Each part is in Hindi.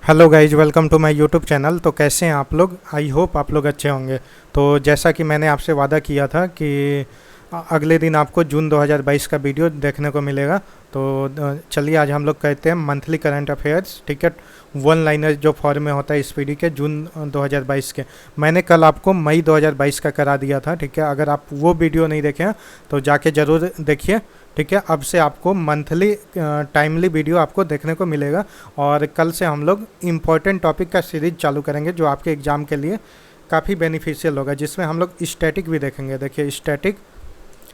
Hello guys, welcome to my YouTube channel. तो कैसे हैं आप लोग? आई होप आप लोग अच्छे होंगे। तो जैसा कि मैंने आपसे वादा किया था कि अगले दिन आपको जून 2022 का वीडियो देखने को मिलेगा। तो चलिए आज हम लोग कहते हैं मंथली करंट अफेयर्स, ठीक है। वन लाइनर जो फॉर्म में होता है इस पीडी के जून 2022 के। मैंने कल आपको मई 2022 का करा दिया था, ठीक है। अगर आप वो वीडियो नहीं देखे हैं तो जाके ज़रूर देखिए, ठीक है। अब से आपको मंथली टाइमली वीडियो आपको देखने को मिलेगा। और कल से हम लोग इम्पोर्टेंट टॉपिक का सीरीज चालू करेंगे जो आपके एग्ज़ाम के लिए काफ़ी बेनिफिशियल होगा, जिसमें हम लोग स्टैटिक भी देखेंगे। देखिए स्टैटिक,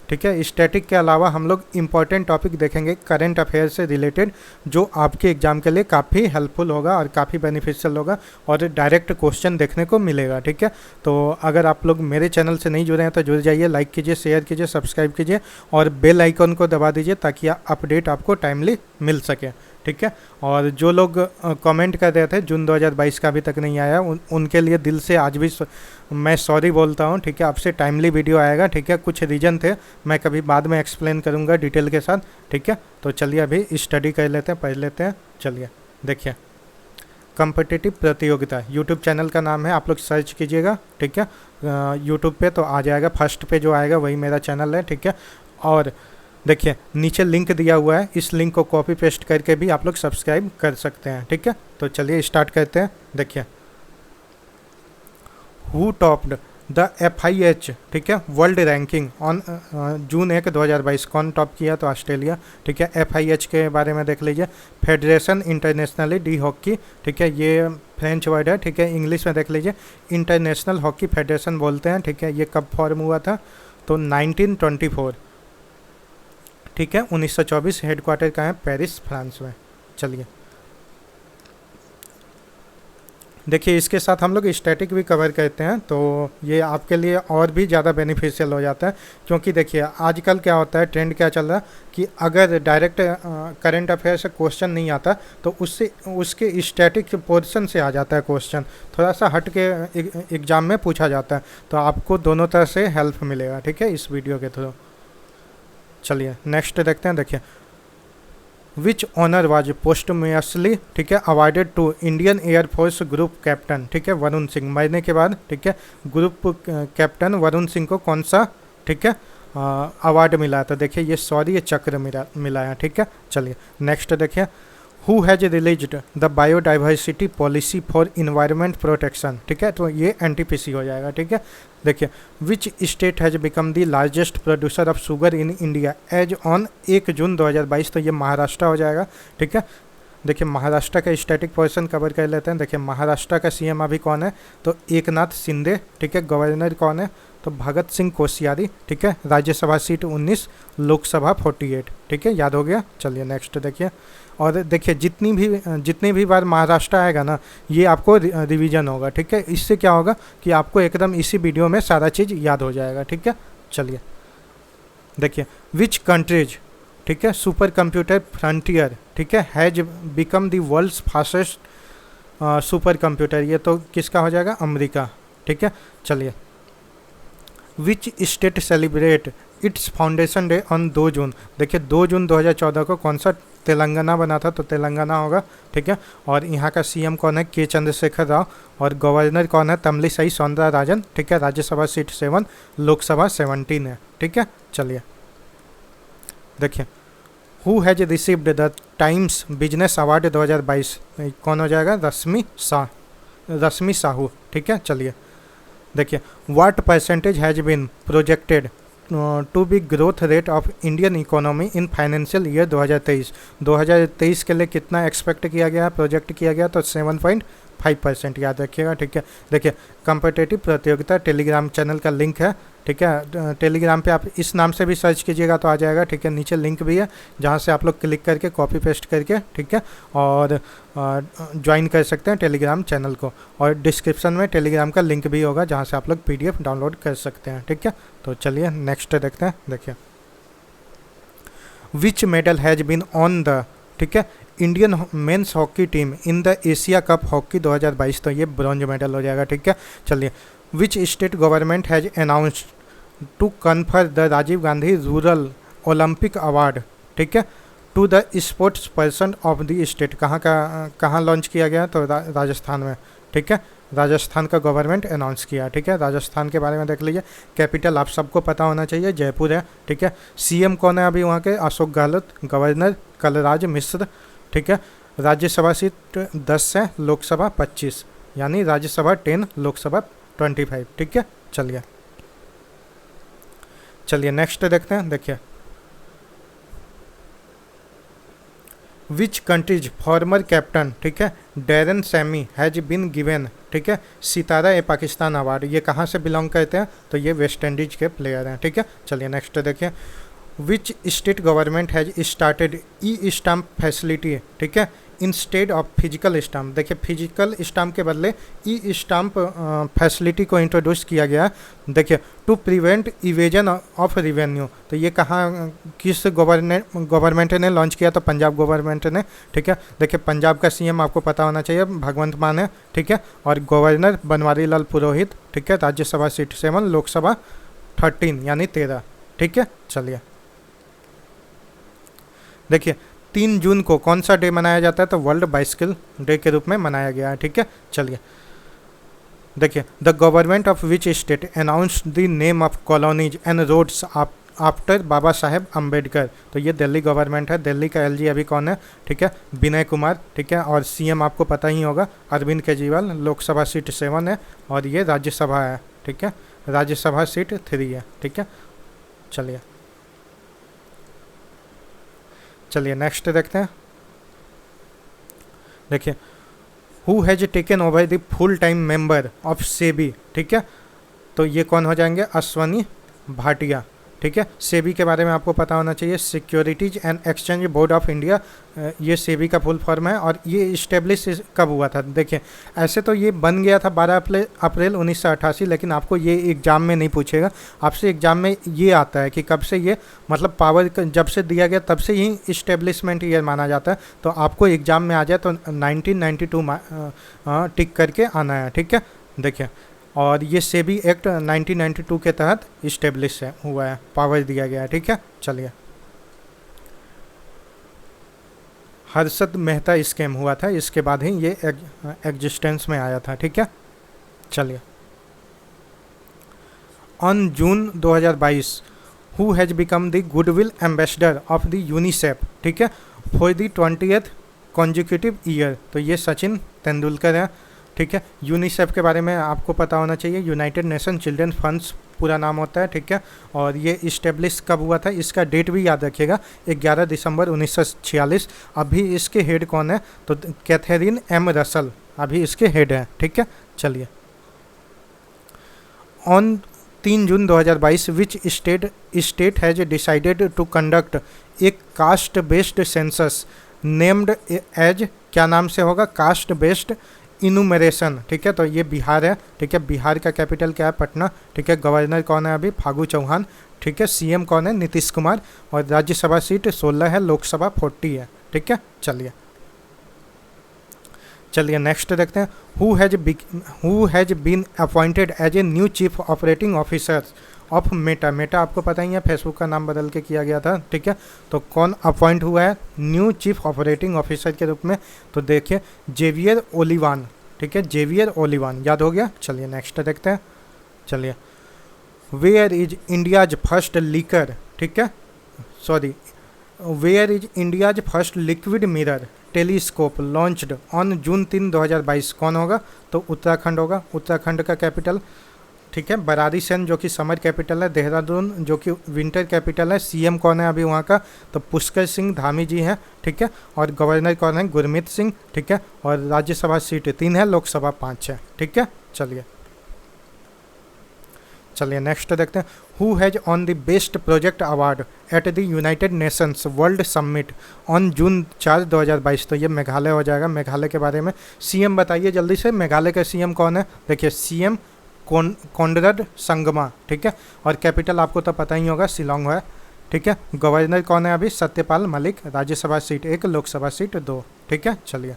ठीक है। स्टैटिक के अलावा हम लोग इम्पॉर्टेंट टॉपिक देखेंगे करंट अफेयर से रिलेटेड, जो आपके एग्जाम के लिए काफ़ी हेल्पफुल होगा और काफ़ी बेनिफिशियल होगा और डायरेक्ट क्वेश्चन देखने को मिलेगा, ठीक है। तो अगर आप लोग मेरे चैनल से नहीं जुड़े हैं तो जुड़ जाइए, लाइक कीजिए, शेयर कीजिए, सब्सक्राइब कीजिए और बेल आइकन को दबा दीजिए ताकि अपडेट आपको टाइमली मिल सके, ठीक है। और जो लोग कमेंट कर रहे थे जून 2022 का अभी तक नहीं आया, उनके लिए दिल से आज भी मैं सॉरी बोलता हूँ, ठीक है। अब से टाइमली वीडियो आएगा, ठीक है। कुछ रीज़न थे, मैं कभी बाद में एक्सप्लेन करूँगा डिटेल के साथ, ठीक है। तो चलिए अभी स्टडी कर लेते हैं, पढ़ लेते हैं। चलिए देखिए, कॉम्पिटिटिव प्रतियोगिता यूट्यूब चैनल का नाम है, आप लोग सर्च कीजिएगा, ठीक है। यूट्यूब पे तो आ जाएगा, फर्स्ट पे जो आएगा वही मेरा चैनल है, ठीक है। और देखिए नीचे लिंक दिया हुआ है, इस लिंक को कॉपी पेस्ट करके भी आप लोग सब्सक्राइब कर सकते हैं, ठीक है। तो चलिए स्टार्ट करते हैं। देखिए, हु टॉप्ड द FIH, ठीक है, वर्ल्ड रैंकिंग ऑन जून 1 2022। कौन टॉप किया? तो ऑस्ट्रेलिया, ठीक है। FIH के बारे में देख लीजिए, फेडरेशन इंटरनेशनली डी हॉकी, ठीक है। ये फ्रेंच वर्ड है, ठीक है। इंग्लिश में देख लीजिए, इंटरनेशनल हॉकी फेडरेशन बोलते हैं, ठीक है। ये कब फॉर्म हुआ था? तो 1924, ठीक है। 1924। हेडक्वार्टर कहाँ है? पेरिस, फ्रांस में। चलिए देखिए, इसके साथ हम लोग स्टैटिक भी कवर करते हैं, तो ये आपके लिए और भी ज़्यादा बेनिफिशियल हो जाता है। क्योंकि देखिए आजकल क्या होता है, ट्रेंड क्या चल रहा है कि अगर डायरेक्ट करंट अफेयर से क्वेश्चन नहीं आता तो उससे उसके स्टैटिक पोर्शन से आ जाता है क्वेश्चन, थोड़ा सा हट के एग्ज़ाम में पूछा जाता है। तो आपको दोनों तरह से हेल्प मिलेगा, ठीक है, इस वीडियो के थ्रू। चलिए नेक्स्ट देखते हैं। देखिए, विच ऑनर वाज पोस्टमसली, ठीक है, awarded to Indian air force group captain, ठीक है, वरुण सिंह। मरने के बाद, ठीक है, ग्रुप कैप्टन वरुण सिंह को कौन सा, ठीक है, अवार्ड मिला? तो देखिए ये सॉरी, ये चक्र मिला है, ठीक है। चलिए नेक्स्ट देखिए, who has released the biodiversity policy for environment protection, ठीक है। तो ये NTPC हो जाएगा, ठीक है। देखिए, which state has become the largest producer of sugar in India as on 1 June 2022। तो ये महाराष्ट्र हो जाएगा, ठीक है। देखिए महाराष्ट्र का स्टैटिक पोर्शन कवर कर लेते हैं। देखिए महाराष्ट्र का CM अभी कौन है? तो एकनाथ शिंदे, ठीक है। गवर्नर कौन है? तो भगत सिंह कोश्यारी, ठीक है। राज्यसभा सीट 19, लोकसभा 48, ठीक है, याद हो गया। चलिए नेक्स्ट देखिए, और देखिए जितनी भी बार महाराष्ट्र आएगा ना, ये आपको रिवीजन होगा, ठीक है। इससे क्या होगा कि आपको एकदम इसी वीडियो में सारा चीज़ याद हो जाएगा, ठीक है। चलिए देखिए, विच कंट्रीज, ठीक है, सुपर कंप्यूटर फ्रंटियर, ठीक है, has become the world's fastest super computer. ये तो किसका हो जाएगा? अमेरिका, ठीक है। चलिए, which state celebrate its foundation day on 2 June. देखिए 2 जून 2014 को कौन सा? तेलंगाना बना था, तो तेलंगाना होगा, ठीक है। और यहाँ का CM कौन है? के चंद्रशेखर राव। और गवर्नर कौन है? तमिलिसाई सौंदरराजन, ठीक है। राज्यसभा सीट 7, लोकसभा 17 है, ठीक है। चलिए देखिए, who has received the times business award 2022। कौन हो जाएगा? रश्मि साहू, ठीक है। चलिए देखिए, what percentage has been projected to be growth rate of Indian economy in financial year 2023। 2023 के लिए कितना एक्सपेक्ट किया गया, प्रोजेक्ट किया गया? तो 7.5%, याद रखिएगा, ठीक है। देखिए कॉम्पिटिटिव प्रतियोगिता टेलीग्राम चैनल का लिंक है, ठीक है। टेलीग्राम पे आप इस नाम से भी सर्च कीजिएगा तो आ जाएगा, ठीक है। नीचे लिंक भी है जहाँ से आप लोग क्लिक करके कॉपी पेस्ट करके, ठीक है, और ज्वाइन कर सकते हैं टेलीग्राम चैनल को। और डिस्क्रिप्शन में टेलीग्राम का लिंक भी होगा जहाँ से आप लोग PDF डाउनलोड कर सकते हैं, ठीक है। तो चलिए नेक्स्ट देखते हैं। देखिए, which medal has been on the, ठीक है, Indian men's hockey team in the Asia cup hockey 2022। तो ये ब्रॉन्ज मेडल हो जाएगा, ठीक है। चलिए, which state government has announced to confer the Rajiv Gandhi rural Olympic award, ठीक है, to the sports person of the state, कहाँ लॉन्च किया गया, तो राजस्थान में, ठीक है। राजस्थान का गवर्नमेंट अनाउंस किया, ठीक है। राजस्थान के बारे में देख लीजिए। कैपिटल आप सबको पता होना चाहिए, जयपुर है, ठीक है। सीएम कौन है अभी वहाँ के, अशोक गहलोत। गवर्नर कलराज मिश्र, ठीक है। राज्यसभा सीट 10 है, लोकसभा 25, यानी राज्यसभा 10, लोकसभा 25, ठीक है। चलिए नेक्स्ट देखते हैं। देखिए, विच कंट्रीज फॉर्मर कैप्टन, ठीक है, Darren Sammy has been given, ठीक है, सितारा ए पाकिस्तान अवार्ड। ये कहाँ से बिलोंग करते हैं, तो ये वेस्ट इंडीज के प्लेयर हैं, ठीक है। चलिए नेक्स्ट देखिए, which state government has started e stamp facility, ठीक है, इंस्टेड ऑफ फिजिकल स्टाम्प। देखिए, फिजिकल स्टाम्प के बदले ई स्टाम्प फैसिलिटी को इंट्रोड्यूस किया गया। देखिए, to prevent evasion of revenue. तो ये कहाँ, किस गवर्नमेंट ने लॉन्च किया, तो पंजाब गवर्नमेंट ने, ठीक है। देखिए, पंजाब का सीएम आपको पता होना चाहिए, भगवंत मान है, ठीक है। और गवर्नर बनवारी लाल पुरोहित, ठीक है। राज्यसभा सीट 7, लोकसभा 13, यानी 13, ठीक है। चलिए देखिए, 3 जून को कौन सा डे मनाया जाता है, तो वर्ल्ड बाइसिकल डे के रूप में मनाया गया है, ठीक है। चलिए देखिए, the government of which state announced the name of colonies and roads after Baba Saheb Ambedkar. तो ये दिल्ली गवर्नमेंट है। दिल्ली का एलजी अभी कौन है, ठीक है, विनय कुमार, ठीक है। और सीएम आपको पता ही होगा, अरविंद केजरीवाल। लोकसभा सीट 7 है, और ये राज्यसभा है, ठीक है। राज्यसभा सीट 3 है, ठीक है। चलिए नेक्स्ट देखते हैं। देखिए, who has taken over the full time member of SEBI, ठीक है। तो ये कौन हो जाएंगे, अश्वनी भाटिया, ठीक है। सेबी के बारे में आपको पता होना चाहिए, securities and exchange board of India, ये सेबी का फुल फॉर्म है। और ये इस्टेब्लिश कब हुआ था, देखिए, ऐसे तो ये बन गया था 12 अप्रैल 1988, लेकिन आपको ये एग्ज़ाम में नहीं पूछेगा। आपसे एग्ज़ाम में ये आता है कि कब से ये, मतलब पावर जब से दिया गया तब से ही इस्टेब्लिशमेंट ईयर माना जाता है। तो आपको एग्ज़ाम में आ जाए तो 1992 टिक करके आना है, ठीक है। देखिए, और ये सेबी एक्ट 1992 के तहत इस्टेब्लिश हुआ है, पावर दिया गया है, ठीक है। चलिए, हर्षद मेहता स्कैम हुआ था, इसके बाद ही ये एग्जिस्टेंस में आया था, ठीक है। चलिए, on June 2022 who has become the goodwill ambassador of the UNICEF, ठीक है, for the 20th consecutive year. तो ये सचिन तेंदुलकर है, ठीक है। यूनिसेफ के बारे में आपको पता होना चाहिए, यूनाइटेड नेशन चिल्ड्रन फंड्स पूरा नाम होता है, ठीक है। और ये इस्टेब्लिश कब हुआ था, इसका डेट भी याद रखिएगा, 11 दिसंबर 1946। अभी इसके हेड कौन है, तो कैथरीन एम रसल अभी इसके हेड हैं, ठीक है। चलिए, on 3 June 2022 which state has decided to conduct एक caste based census named as, क्या नाम से होगा, कास्ट बेस्ड इनुमरेशन, ठीक है। तो ये बिहार है, ठीक है। बिहार का कैपिटल क्या है, पटना, ठीक है। गवर्नर कौन है अभी, फागू चौहान, ठीक है। सीएम कौन है, नीतीश कुमार। और राज्यसभा सीट 16 है, लोकसभा 40 है, ठीक है। चलिए नेक्स्ट देखते हैं। Who has been appointed as a new chief operating officer of Meta. Meta आपको पता ही है, फेसबुक का नाम बदल के किया गया था, ठीक है। तो कौन अपॉइंट हुआ है न्यू चीफ ऑपरेटिंग ऑफिसर के रूप में, तो देखिए जेवियर ओलिवान, ठीक है। जेवियर ओलिवान याद हो गया। चलिए नेक्स्ट देखते हैं। चलिए, where is India's first leaker, ठीक है, sorry, where is India's first liquid mirror telescope launched on June 3, 2022। कौन होगा, तो उत्तराखंड होगा। उत्तराखंड का कैपिटल, ठीक है, बरारी सेन जो कि समर कैपिटल है, देहरादून जो कि विंटर कैपिटल है। सीएम कौन है अभी वहाँ का, तो पुष्कर सिंह धामी जी हैं, ठीक है। और गवर्नर कौन है, गुरमीत सिंह, ठीक है। और राज्यसभा सीट 3 है, लोकसभा 5 है, ठीक है। चलिए नेक्स्ट देखते हैं। Who has on the best project award at the United Nations world summit on June 4, 2022। तो ये मेघालय हो जाएगा। मेघालय के बारे में सीएम बताइए जल्दी से, मेघालय का सीएम कौन है, देखिए सीएम कोनरड संगमा, ठीक है। और कैपिटल आपको तो पता ही होगा, शिलोंग है, ठीक है। गवर्नर कौन है अभी, सत्यपाल मलिक। राज्यसभा सीट 1, लोकसभा सीट 2, ठीक है। चलिए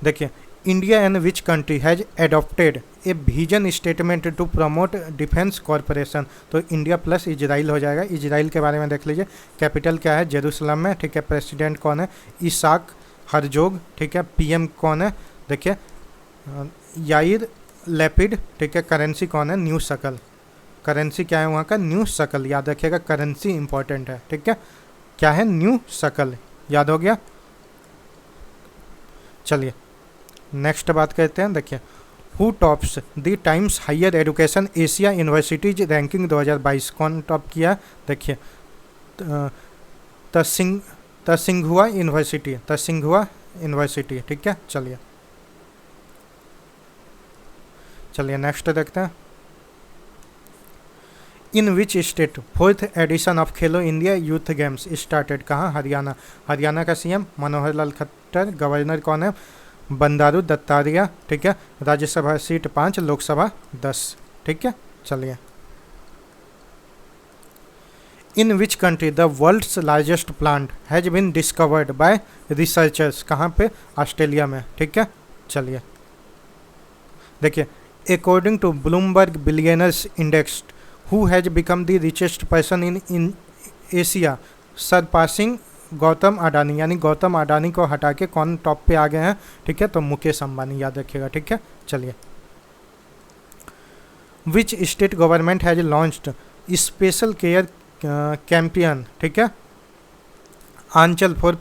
देखिए, India and which country has adopted a vision statement to promote defence corporation. तो इंडिया प्लस इजराइल हो जाएगा। इजराइल के बारे में देख लीजिए, कैपिटल क्या है, जेरूसलम में, ठीक है। प्रेसिडेंट कौन है, इसाक हरजोग, ठीक है। पीएम कौन है, देखिए याइर लैपिड, ठीक है। करेंसी कौन है, न्यू शकल। करेंसी क्या है वहाँ का, न्यू शकल, याद रखिएगा, करेंसी इंपॉर्टेंट है, ठीक है। क्या है, न्यू शकल, याद हो गया। चलिए नेक्स्ट बात करते हैं। देखिए, who tops the Times higher education Asia universities ranking 2022, कौन टॉप किया, देखिए तसिंघुआ यूनिवर्सिटी, ठीक है। चलिए नेक्स्ट देखते हैं। In which state fourth edition of Khelo India youth games started, कहाँ, हरियाणा। हरियाणा का सीएम मनोहर लाल खट्टर, गवर्नर कौन है, बंडारू दत्तात्रेय, ठीक है। राज्यसभा सीट 5, लोकसभा 10, ठीक है। चलिए, in which country the world's largest plant has been discovered by researchers, कहाँ पे, ऑस्ट्रेलिया में, ठीक है। चलिए देखिए, according to Bloomberg billionaires index, who has become the richest person in Asia surpassing Gautam Adani, यानी गौतम अडानी को हटा के कौन टॉप पे आ गए हैं, ठीक है। तो मुकेश अंबानी, याद रखिएगा, ठीक है। चलिए, which state government has launched special care campaign, ठीक है, आंचल फॉर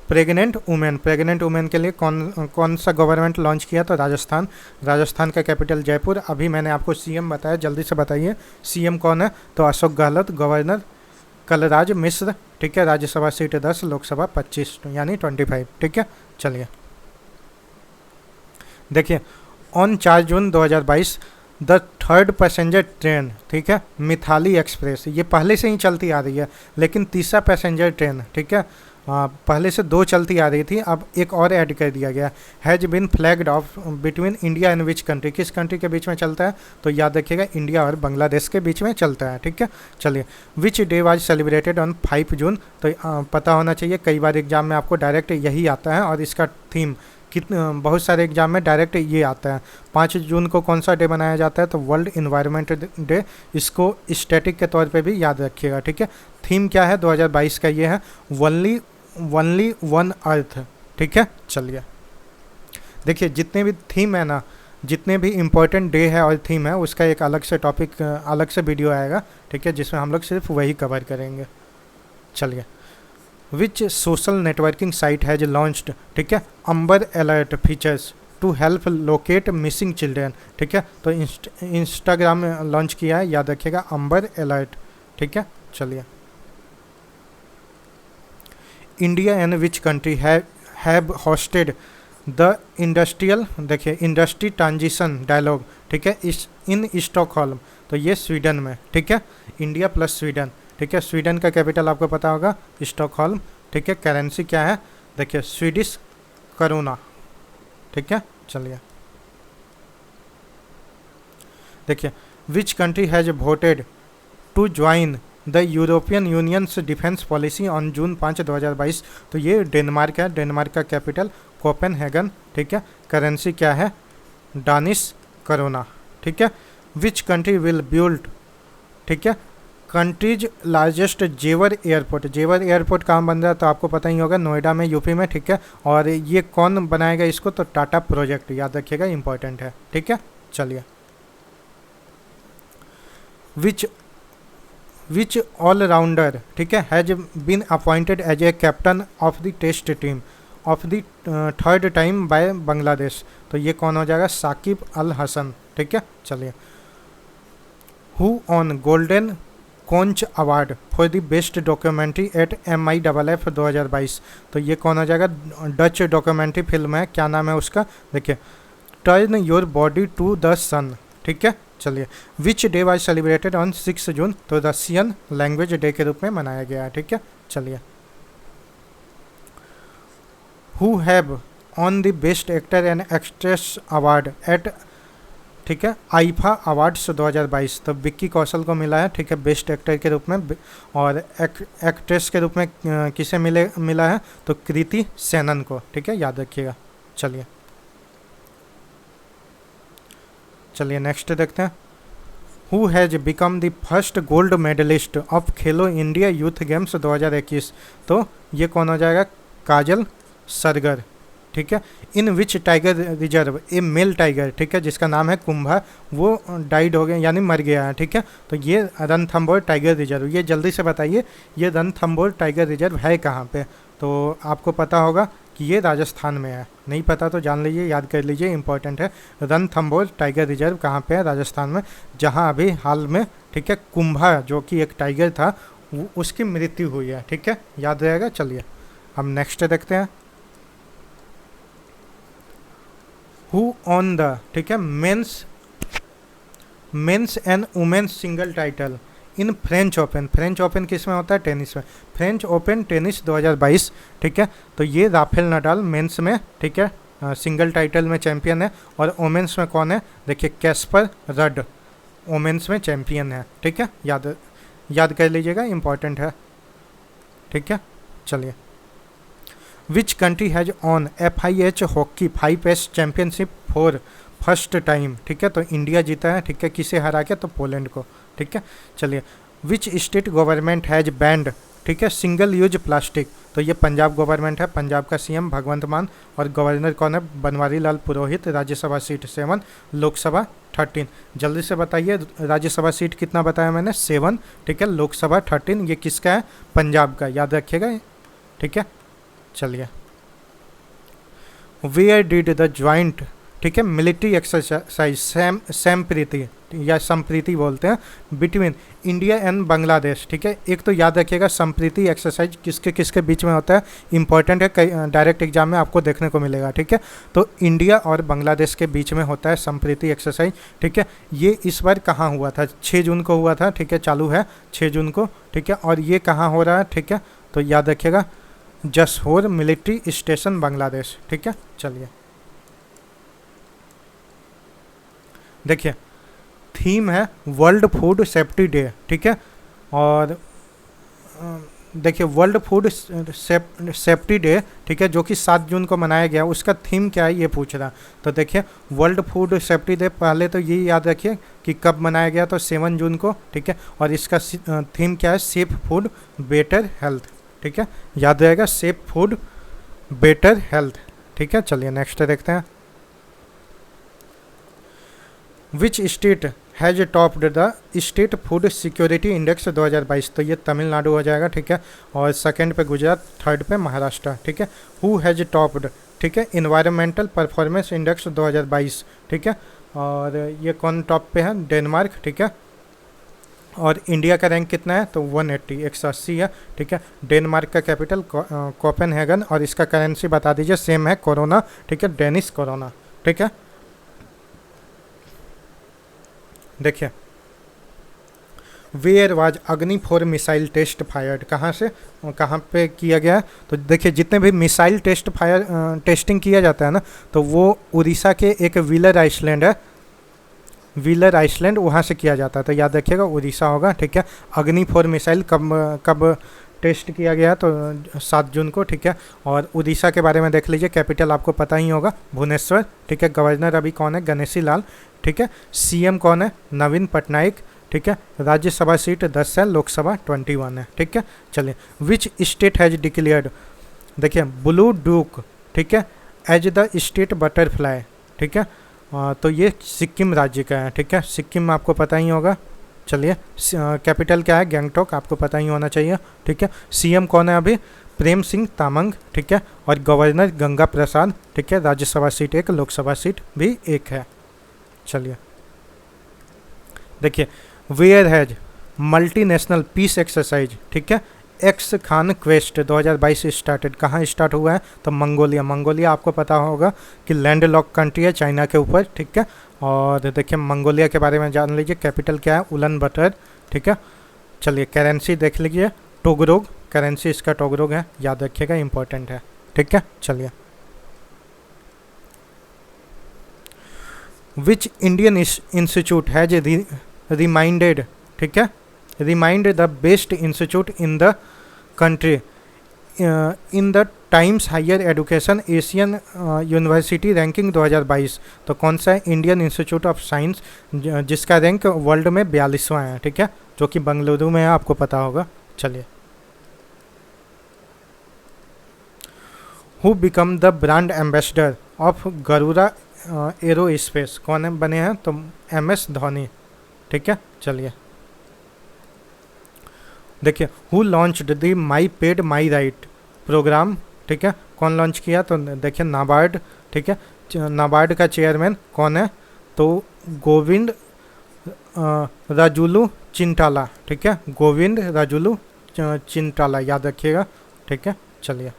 प्रेग्नेंट वुमेन के लिए कौन सा गवर्नमेंट लॉन्च किया, तो राजस्थान का कैपिटल जयपुर। अभी मैंने आपको सीएम बताया, जल्दी से बताइए सीएम कौन है, तो अशोक गहलोत। गवर्नर कलराज मिश्र, ठीक है। राज्यसभा सीट 10, लोकसभा 25, यानी 25, ठीक है। चलिए देखिए, on 4 June 2022 the third passenger train, ठीक है, मिथाली एक्सप्रेस, ये पहले से ही चलती आ रही है, लेकिन तीसरा पैसेंजर ट्रेन, ठीक है, पहले से 2 चलती आ रही थी, अब एक और ऐड कर दिया गया। Has been flagged of between India and which country, किस कंट्री के बीच में चलता है, तो याद रखिएगा इंडिया और बांग्लादेश के बीच में चलता है, ठीक है। चलिए, which day was celebrated on 5 जून, तो पता होना चाहिए, कई बार एग्जाम में आपको डायरेक्ट यही आता है, और इसका थीम बहुत सारे एग्जाम में डायरेक्ट ये आता है। 5 जून को कौन सा डे मनाया जाता है, तो वर्ल्ड इन्वायरमेंट डे। इसको स्टैटिक के तौर पे भी याद रखिएगा, ठीक है। थीम क्या है 2022 का, ये है वनली वन अर्थ, ठीक है। चलिए देखिए, जितने भी थीम है ना, जितने भी इम्पोर्टेंट डे है और थीम है, उसका एक अलग से टॉपिक, अलग से वीडियो आएगा, ठीक है, जिसमें हम लोग सिर्फ वही कवर करेंगे। चलिए, which social networking site has launched, ठीक है, amber alert features to help locate missing children, ठीक है। तो इंस्टाग्राम में लॉन्च किया है, याद रखिएगा, अंबर अलर्ट, ठीक है। चलिए, India and which country have hosted the industrial, देखिए, इंडस्ट्री ट्रांजिशन डायलॉग, ठीक है, इन स्टॉकहोल्म, तो ये स्वीडन में, ठीक है। इंडिया प्लस स्वीडन, ठीक है। स्वीडन का कैपिटल आपको पता होगा, स्टॉकहोल्म, ठीक है। करेंसी क्या है, देखिए, स्वीडिश करोना, ठीक है। चलिए देखिए, which country has voted to join the European union's defence policy on June 5, 2022, तो ये डेनमार्क है। डेनमार्क का कैपिटल कोपेनहेगन, ठीक है। करेंसी क्या है, डानिश करोना, ठीक है। विच कंट्री विल बिल्ड, ठीक है, कंट्रीज लार्जेस्ट जेवर एयरपोर्ट कहाँ बन रहा है, तो आपको पता ही होगा, नोएडा में, यूपी में, ठीक है। और ये कौन बनाएगा इसको, तो टाटा प्रोजेक्ट, याद रखिएगा, इंपॉर्टेंट है, ठीक है। चलिए, विच ऑलराउंडर, ठीक है, has been appointed as a captain of the test team of the third time by Bangladesh, तो ये कौन हो जाएगा, साकिब अल हसन, ठीक है। चलिए, who on golden conch award for the best documentary at MIFF 2022, तो ये कौन हो जाएगा, डच डॉक्यूमेंट्री फिल्म है, क्या नाम है उसका, देखिए, turn your body to the sun, ठीक है। चलिए, which day was celebrated on 6 June, तो रशियन लैंग्वेज डे के रूप में मनाया गया है, ठीक है। चलिए, who have on the best actor and actress award eight, ठीक है, आईफा अवार्ड्स 2022, तो विक्की कौशल को मिला है, ठीक है, बेस्ट एक्टर के रूप में, और एक्ट्रेस के रूप में किसे मिला है, तो कृति सेनन को, ठीक है, याद रखिएगा। चलिए चलिए नेक्स्ट देखते हैं। Who has become the first gold medalist of Khelo India youth games 2021? तो ये कौन हो जाएगा? काजल सरगर, ठीक है। In which tiger reserve A male tiger, ठीक है, जिसका नाम है कुंभा, वो डाइड हो गया यानी मर गया है, ठीक है। तो ये रणथंभौर टाइगर रिजर्व, ये जल्दी से बताइए ये रणथंभौर टाइगर रिजर्व है कहाँ पे? तो आपको पता होगा कि ये राजस्थान में है, नहीं पता तो जान लीजिए, याद कर लीजिए, इंपॉर्टेंट है। रणथंभौर टाइगर रिजर्व कहाँ पे है? राजस्थान में, जहाँ अभी हाल में, ठीक है, कुंभा जो कि एक टाइगर था उसकी मृत्यु हुई है, ठीक है, याद रहेगा। चलिए हम नेक्स्ट देखते हैं। हु ऑन द, ठीक है, men's and women's single title in French open? French open किस में होता है? टेनिस में। फ्रेंच ओपन टेनिस 2022, ठीक है। तो ये राफेल नडाल मेंस में, ठीक है, सिंगल टाइटल में चैंपियन है। और वोमेंस में कौन है? देखिए कैस्पर रड वोमेंस में चैंपियन है, ठीक है, याद कर लीजिएगा, इंपॉर्टेंट है, ठीक है। चलिए which country has on FIH hockey 5S championship for first time? ठीक है, तो इंडिया जीता है, ठीक है, किसे हरा के? तो पोलैंड को, ठीक है। चलिए which state government has banned, ठीक है, सिंगल यूज प्लास्टिक? तो ये पंजाब गवर्नमेंट है, पंजाब का CM भगवंत मान, और गवर्नर कौन है? बनवारी लाल पुरोहित। राज्यसभा सीट 7, लोकसभा 13। जल्दी से बताइए राज्यसभा सीट कितना बताया मैंने? 7, ठीक है, लोकसभा 13। ये किसका है? पंजाब का, याद रखिएगा, ठीक है। चलिए वेयर डिड द ज्वाइंट, ठीक है, मिलिट्री एक्सरसाइज सैमप्रीति या संप्रीति बोलते हैं, बिटवीन इंडिया एंड बांग्लादेश, ठीक है। एक तो याद रखिएगा संप्रीति एक्सरसाइज किसके किसके बीच में होता है, इंपॉर्टेंट है, कई डायरेक्ट एग्जाम में आपको देखने को मिलेगा, ठीक है। तो इंडिया और बांग्लादेश के बीच में होता है संप्रीति एक्सरसाइज, ठीक है। ये इस बार कहाँ हुआ था? 6 जून को हुआ था, ठीक है, चालू है 6 जून को, ठीक है। और ये कहाँ हो रहा है? ठीक है, तो याद रखिएगा जसहोर मिलिट्री स्टेशन बांग्लादेश, ठीक है। चलिए देखिए थीम है वर्ल्ड फूड सेफ्टी डे, ठीक है। और देखिए वर्ल्ड फूड सेफ्टी डे, ठीक है, जो कि 7 जून को मनाया गया, उसका थीम क्या है ये पूछ रहा। तो देखिए वर्ल्ड फूड सेफ्टी डे पहले तो ये याद रखिए कि कब मनाया गया, तो 7 जून को, ठीक है। और इसका थीम क्या है? सेफ फूड बेटर हेल्थ, ठीक है, याद रहेगा, सेफ फूड बेटर हेल्थ, ठीक है। चलिए नेक्स्ट देखते हैं। विच state has topped the state food security index 2022? तो ये तमिलनाडु हो जाएगा, ठीक है। और सेकंड पे गुजरात, थर्ड पे महाराष्ट्र, ठीक है। हु हैज टॉप्ड, ठीक है, इन्वायरमेंटल परफॉर्मेंस इंडेक्स 2022, ठीक है। और ये कौन टॉप पे है? डेनमार्क, ठीक है। और इंडिया का रैंक कितना है? तो 180, 180 है, ठीक है। डेनमार्क का कैपिटल कोपेनहेगन, और इसका करेंसी बता दीजिए, सेम है कोरोना, ठीक है, डेनिश कोरोना, ठीक है। देखिए वेयर वाज अग्नि 4 मिसाइल टेस्ट फायर्ड? कहाँ से कहाँ पे किया गया है? तो देखिए जितने भी मिसाइल टेस्टिंग किया जाता है ना, तो वो उड़ीसा के एक व्हीलर आइसलैंड है, व्हीलर आइसलैंड, वहाँ से किया जाता है, तो याद रखिएगा उड़ीसा होगा, ठीक है। अग्नि 4 मिसाइल कब टेस्ट किया गया? तो 7 जून को, ठीक है। और उड़ीसा के बारे में देख लीजिए, कैपिटल आपको पता ही होगा, भुवनेश्वर, ठीक है। गवर्नर अभी कौन है? गणेशी लाल, ठीक है। CM कौन है? नवीन पटनायक, ठीक है। राज्यसभा सीट 10 है, लोकसभा 21 है, ठीक है। चलिए विच स्टेट हैज डिक्लेयर्ड, देखिए ब्लू डूक, ठीक है, एज द स्टेट बटरफ्लाई, ठीक है। तो ये सिक्किम राज्य का है, ठीक है, सिक्किम आपको पता ही होगा। चलिए कैपिटल क्या है? गैंगटॉक, आपको पता ही होना चाहिए, ठीक है। CM कौन है अभी? प्रेम सिंह तामंग, ठीक है। और गवर्नर गंगा प्रसाद, ठीक है। राज्यसभा सीट 1, लोकसभा सीट भी 1 है। चलिए देखिए where has multinational peace exercise, ठीक है, एक्स खान क्वेस्ट 2022 स्टार्टेड? कहाँ स्टार्ट हुआ है? तो मंगोलिया, मंगोलिया आपको पता होगा कि लैंड लॉक कंट्री है चाइना के ऊपर, ठीक है। और देखिए मंगोलिया के बारे में जान लीजिए, कैपिटल क्या है? उलन बटर, ठीक है। चलिए करेंसी देख लीजिए, टोगरोग करेंसी, इसका टोगरोग है, याद रखिएगा, इंपॉर्टेंट है, ठीक है। चलिए which Indian institute has reminded, ठीक है, remind the best institute in the country in the Times higher education Asian university ranking 2022, तो कौन सा है? इंडियन इंस्टीट्यूट ऑफ साइंस, जिसका रैंक वर्ल्ड में 42वां है, ठीक है, जो कि बंगलुरु में है, आपको पता होगा। चलिए, who become the brand ambassador of Garuda arrow space, कौन है बने हैं? तो MS धोनी, ठीक है। चलिए देखिए, who launched the my pad my right program, ठीक है, कौन लॉन्च किया? तो देखिए नाबार्ड, ठीक है, नाबार्ड का चेयरमैन कौन है? तो गोविंद राजुलू चिंटाला, ठीक है, गोविंद राजुलू चिंटाला, याद रखिएगा, ठीक है। चलिए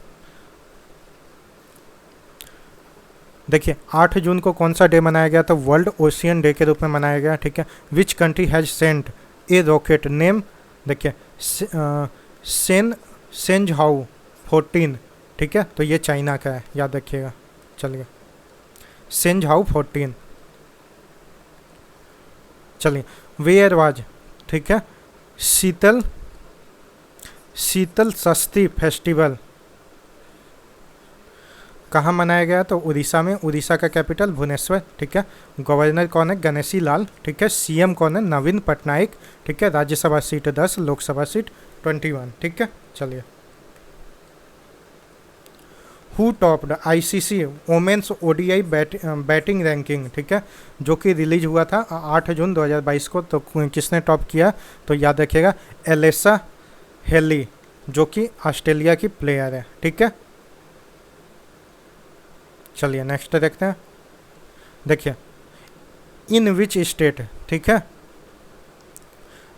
देखिए, 8 जून को कौन सा डे मनाया गया? तो वर्ल्ड ओशियन डे के रूप में मनाया गया, ठीक है। Which country has sent a rocket name, देखिए सेंझाओ 14, ठीक है, तो ये चाइना का है, याद रखिएगा। चलिए, सेंझाओ 14। चलिए, वेयर वाज, ठीक है, शीतल षष्ठी फेस्टिवल कहाँ मनाया गया? तो उड़ीसा में, उड़ीसा का कैपिटल भुवनेश्वर, ठीक है। गवर्नर कौन है? गणेशी लाल, ठीक है। CM कौन है? नवीन पटनायक, ठीक है। राज्यसभा सीट 10, लोकसभा सीट 21, ठीक है। चलिए, who topped ICC women's ODI batting ranking, ठीक है, जो कि रिलीज हुआ था 8 जून 2022 को, तो किसने टॉप किया? तो याद रखिएगा एलेसा हेली, जो कि ऑस्ट्रेलिया की प्लेयर है, ठीक है। चलिए नेक्स्ट देखते हैं। देखिए, इन विच स्टेट, ठीक है,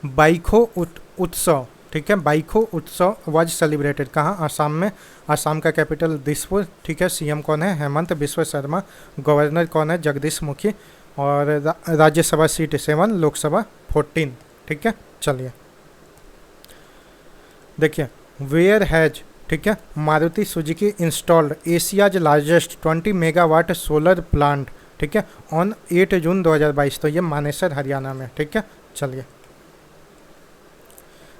बाइखो उत्सव, ठीक है, बाइखो उत्सव वाज सेलिब्रेटेड, कहाँ? आसाम में। आसाम का कैपिटल दिसपुर, ठीक है। CM कौन है? हेमंत बिश्व शर्मा। गवर्नर कौन है? जगदीश मुखी। और राज्यसभा सीट 7, लोकसभा 14, ठीक है। चलिए देखिए, वेयर हैज, ठीक है, Maruti Suzuki installed Asia's largest 20 megawatt solar plant, ठीक है, ऑन 8 जून 2022, तो ये मानेसर हरियाणा में, ठीक है। चलिए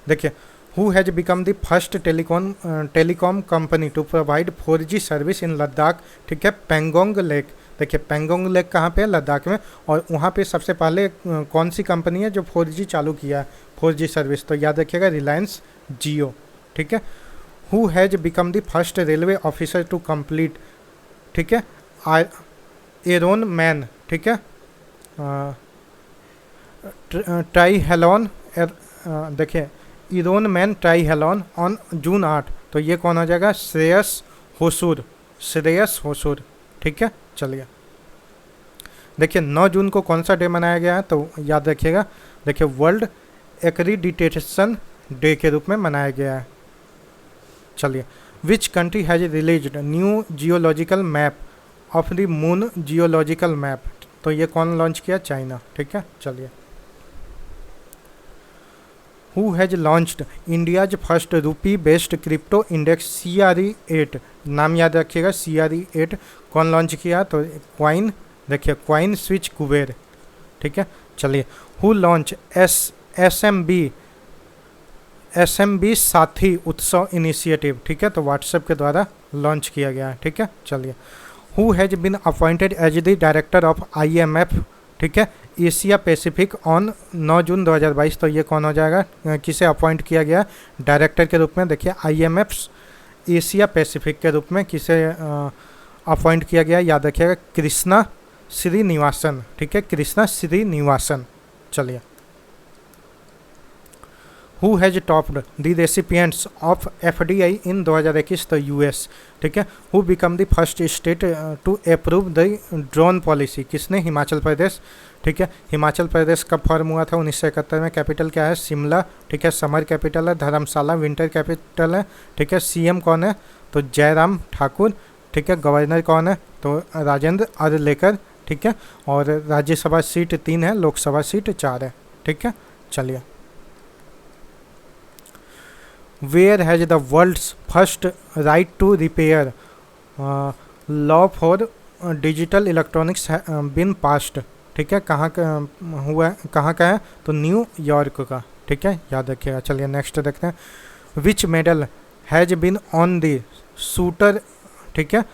देखिए, who has become the first telecom company to provide 4G service in Ladakh, ठीक है, पेंगोंग लेक। देखिए, पेंगोंग लेक कहाँ पे है? लद्दाख में। और वहाँ पे सबसे पहले कौन सी कंपनी है जो 4G चालू किया है, 4G सर्विस? तो याद रखिएगा रिलायंस जियो, ठीक है। Who has become the first railway officer to complete, ठीक है, एरोन मैन, ठीक है, ट्राई हेलॉन, देखिए iron man triathlon on June 8, तो ये कौन हो जाएगा? श्रेयस होसुर, ठीक है। चलिए देखिए, 9 जून को कौन सा डे मनाया गया है? तो याद रखिएगा, देखिए वर्ल्ड एक्रीडिटेशन डे के रूप में मनाया गया है। चलिए, which country has released new geological map of the moon geological map, तो ये कौन लॉन्च किया? चाइना, ठीक है। चलिए, who has launched India's first रूपी बेस्ड क्रिप्टो इंडेक्स CRE8, नाम याद रखिएगा CRE8, कौन लॉन्च किया? तो क्वाइन, देखिए क्वाइन स्विच कुबेर, ठीक है। चलिए, हु लॉन्च SMB साथी उत्सव इनिशिएटिव, ठीक है, तो व्हाट्सएप के द्वारा लॉन्च किया गया है, ठीक है। चलिए, who has been appointed as the director of IMF, ठीक है, एशिया पैसिफिक ऑन 9 जून 2022, तो ये कौन हो जाएगा? किसे अपॉइंट किया गया डायरेक्टर के रूप में? देखिए IMF एशिया पैसिफिक के रूप में किसे अपॉइंट किया गया? याद रखिएगा कृष्णा श्रीनिवासन, ठीक है, कृष्णा श्रीनिवासन। चलिए, who has topped the recipients of FDI in 2021, तो US, ठीक है। Who become the first state to approve the drone policy, किसने? हिमाचल प्रदेश, ठीक है। हिमाचल प्रदेश कब फॉर्म हुआ था? 1971 में। कैपिटल क्या है? शिमला, ठीक है। समर कैपिटल है। धर्मशाला विंटर कैपिटल है, ठीक है। CM कौन है? तो जयराम ठाकुर, ठीक है। गवर्नर कौन है? तो राजेंद्र अरलेकर, ठीक है। और राज्यसभा सीट 3 है, लोकसभा सीट 4 है, ठीक है। चलिए, where has the world's first right to repair law for digital electronics been passed, ठीक है, कहाँ का हुआ है? कहाँ का है? तो न्यूयॉर्क का, ठीक है, याद रखिएगा। चलिए नेक्स्ट देखते हैं। विच medal has been on the shooter, ठीक है,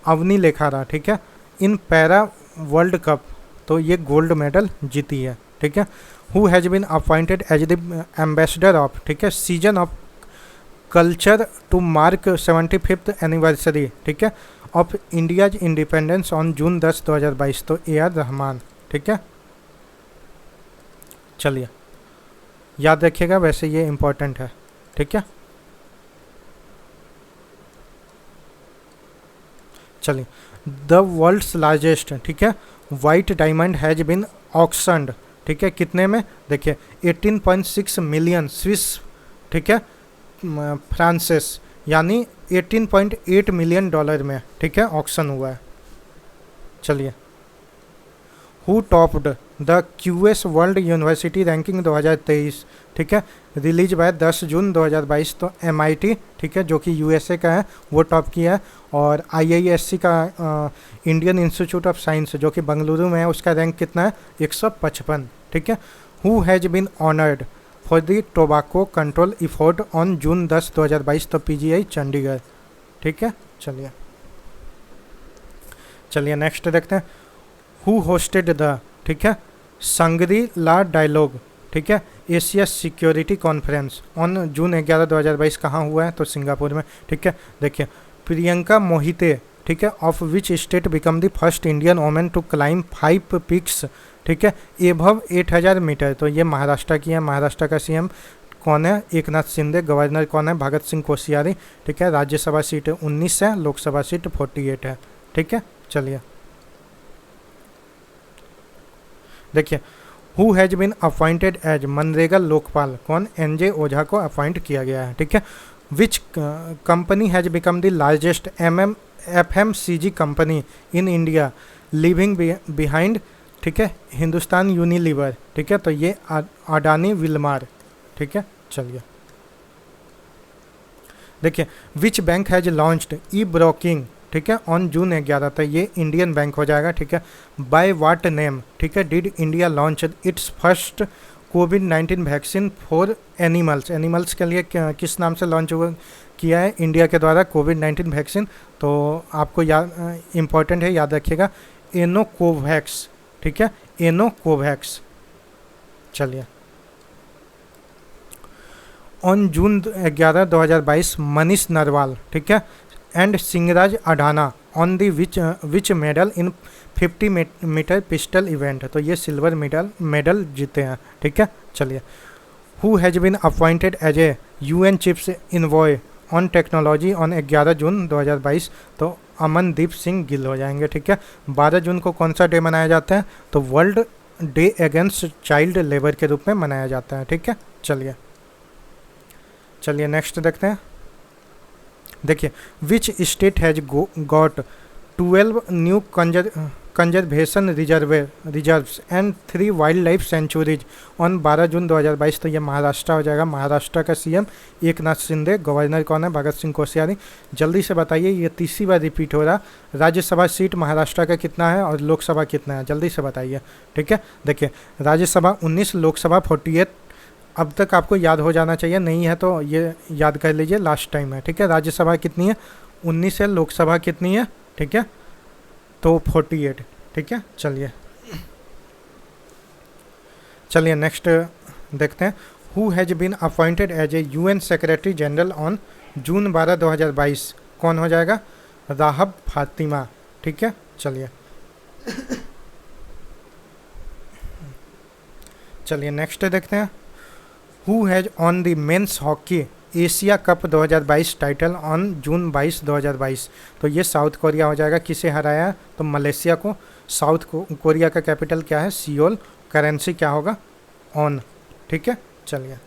अवनी लेखारा, ठीक है, इन पैरा वर्ल्ड कप, तो ये गोल्ड मेडल जीती है, ठीक है। Who has been appointed as the ambassador of, ठीक है, season of culture to mark 75th anniversary, ठीक है, of India's independence on June 10, 2022, तो A.R. रहमान, ठीक है। चलिए याद रखिएगा, वैसे ये इंपॉर्टेंट है, ठीक है। चलिए, द वर्ल्ड्स लार्जेस्ट, ठीक है, वाइट डायमंड हैज बीन ऑक्शन्ड, ठीक है, कितने में, देखिए 18.6 मिलियन स्विस, ठीक है, फ्रांसिस, यानी 18.8 मिलियन डॉलर में, ठीक है, ऑक्शन हुआ है। चलिए, who topped the QS world university ranking 2023, ठीक है, रिलीज बाय 10 जून 2022, तो MIT, ठीक है, जो कि USA का है, वो टॉप किया है। और IISc का इंडियन इंस्टीट्यूट ऑफ साइंस, जो कि बेंगलुरु में है, उसका रैंक कितना है, 155, ठीक है। Who has been honoured for the tobacco control effort on June 10, 2022, तो PGI चंडीगढ़, ठीक है। चलिए नेक्स्ट देखते हैं, हु होस्टेड द, ठीक है, संगरी ला डायलॉग, ठीक है, Asia security conference on June 11, 2022, कहाँ हुआ है, तो सिंगापुर में, ठीक है। देखिए, प्रियंका मोहिते, ठीक है, of which state become the first Indian women to climb 5 peaks, ठीक है, एबव 8000 मीटर, तो ये महाराष्ट्र की है। महाराष्ट्र का CM कौन है, एकनाथ शिंदे। गवर्नर कौन है, भगत सिंह कोश्यारी, ठीक है। राज्यसभा सीट 19 है, लोकसभा सीट 48 है, ठीक है। चलिए देखिए, who has been appointed as मनरेगा लोकपाल, कौन, NJ ओझा को अपॉइंट किया गया है, ठीक है। Which company has become the largest FMCG company in India living behind, ठीक है, हिंदुस्तान यूनिलीवर, ठीक है, तो ये अडानी विलमार, ठीक है। चलिए देखिए, विच बैंक हैज़ लॉन्च्ड ई-ब्रोकिंग, ठीक है, ऑन जून 11, तो ये इंडियन बैंक हो जाएगा, ठीक है। बाय वाट नेम, ठीक है, did India launch its first covid vaccine for animals, animals के लिए किस नाम से लॉन्च किया है इंडिया के द्वारा कोविड-19 वैक्सीन, तो आपको याद, इम्पॉर्टेंट है, याद रखिएगा, एनोकोवैक्स, ठीक है, एनोकोवैक्स। चलिए, ऑन जून 11, 2022, मनीष नरवाल, ठीक है, and Singhraj Adhana on the which medal in 50 meter pistol event, तो ये सिल्वर मेडल जीते हैं, ठीक है। चलिए, who has been appointed as a UN chief's envoy on technology on 11 June 2022, तो अमनदीप सिंह गिल हो जाएंगे, ठीक है। 12 जून को कौन सा डे मनाया जाता है, तो world day against child labour के रूप में मनाया जाता है, ठीक है। चलिए नेक्स्ट देखते हैं। देखिए, which state has got 12 new conservation reserves and 3 wild life sanctuaries on 12 जून 2022, तो ये महाराष्ट्र हो जाएगा। महाराष्ट्र का CM एकनाथ शिंदे। गवर्नर कौन है, भगत सिंह कोश्यारी। जल्दी से बताइए, ये तीसरी बार रिपीट हो रहा, राज्यसभा सीट महाराष्ट्र का कितना है और लोकसभा कितना है, जल्दी से बताइए, ठीक है। देखिए, राज्यसभा 19, लोकसभा 48, अब तक आपको याद हो जाना चाहिए, नहीं है तो ये याद कर लीजिए, लास्ट टाइम है, ठीक है। राज्यसभा कितनी है, 19 है, लोकसभा कितनी है, ठीक है, तो 48, ठीक है। चलिए नेक्स्ट देखते हैं, who has been appointed as a UN secretary general on June 12, 2022, कौन हो जाएगा, राहब फातिमा, ठीक है। चलिए नेक्स्ट देखते हैं, who has on the men's hockey Asia cup 2022 title on June 22, 2022, तो ये साउथ कोरिया हो जाएगा। किसे हराया, तो मलेशिया को। साउथ कोरिया का कैपिटल क्या है, सियोल। करेंसी क्या होगा, ऑन, ठीक है। चलिए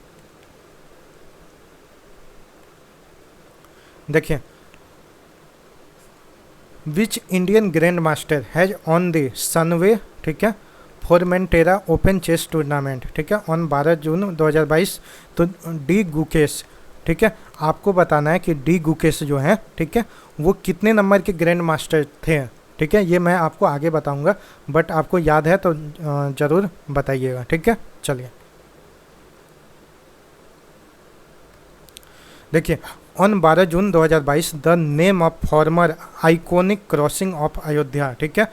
देखिए, which Indian grand master has on the सनवे, ठीक है, फॉर्मेंटेरा ओपन चेस टूर्नामेंट, ठीक है, ऑन 12 जून 2022, तो डी गुकेश, ठीक है। आपको बताना है कि डी गुकेश जो है, ठीक है, वो कितने नंबर के ग्रैंड मास्टर थे, ठीक है, ये मैं आपको आगे बताऊंगा, बट आपको याद है तो ज़रूर बताइएगा, ठीक है। चलिए देखिए, on 12 June 2022 the name of former iconic crossing of Ayodhya, ठीक है,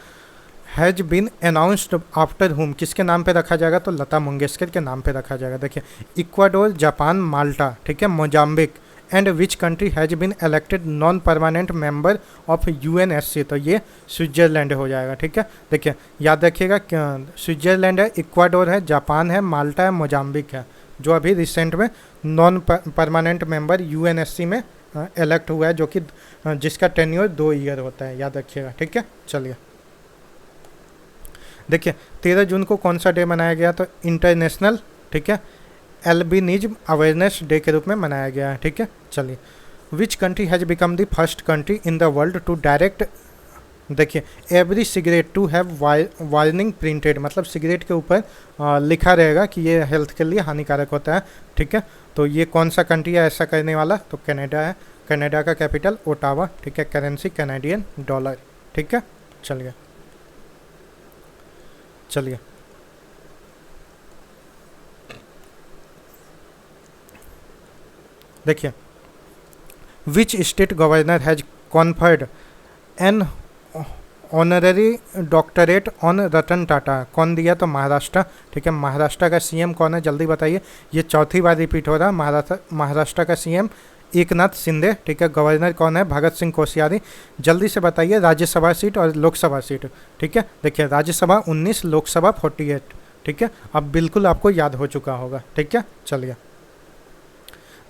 हैज बीन अनाउंस्ड आफ्टर हुम, किसके नाम पे रखा जाएगा, तो लता मंगेशकर के नाम पे रखा जाएगा। देखिए इक्वाडोर, जापान, माल्टा, ठीक है, Mozambique and which country has been elected non permanent member of UNSC, तो ये स्विट्जरलैंड हो जाएगा, ठीक है। देखिए याद रखिएगा स्विट्जरलैंड है, इक्वाडोर है, जापान है, माल्टा है, मोजाम्बिक है, जो अभी रिसेंट में नॉन परमानेंट मेंबर यूएनएससी में इलेक्ट हुआ है, जो कि जिसका टेन्योर 2 ईयर होता है, याद रखिएगा, ठीक है। चलिए देखिए 13 जून को कौन सा डे मनाया गया, तो इंटरनेशनल, ठीक है, एल्बिनिज्म अवेयरनेस डे के रूप में मनाया गया है, ठीक है। चलिए which country has become the first country in the world to direct, देखिए every cigarette to have warning printed, मतलब सिगरेट के ऊपर लिखा रहेगा कि ये हेल्थ के लिए हानिकारक होता है, ठीक है। तो ये कौन सा कंट्री है ऐसा करने वाला, तो कनाडा है, कनाडा का कैपिटल ओटावा, ठीक है, करेंसी कैनेडियन डॉलर, ठीक है। चलिए चलिए देखिए which state governor has conferred an honorary doctorate on Ratan Tata, कौन दिया, तो महाराष्ट्र, ठीक है। महाराष्ट्र का सीएम कौन है, जल्दी बताइए, ये चौथी बार रिपीट हो रहा है। महाराष्ट्र का सीएम एकनाथ शिंदे, ठीक है। गवर्नर कौन है, भगत सिंह कोश्यारी। जल्दी से बताइए राज्यसभा सीट और लोकसभा सीट, ठीक है। देखिए राज्यसभा 19, लोकसभा 48, ठीक है। अब बिल्कुल आपको याद हो चुका होगा, ठीक है। चलिए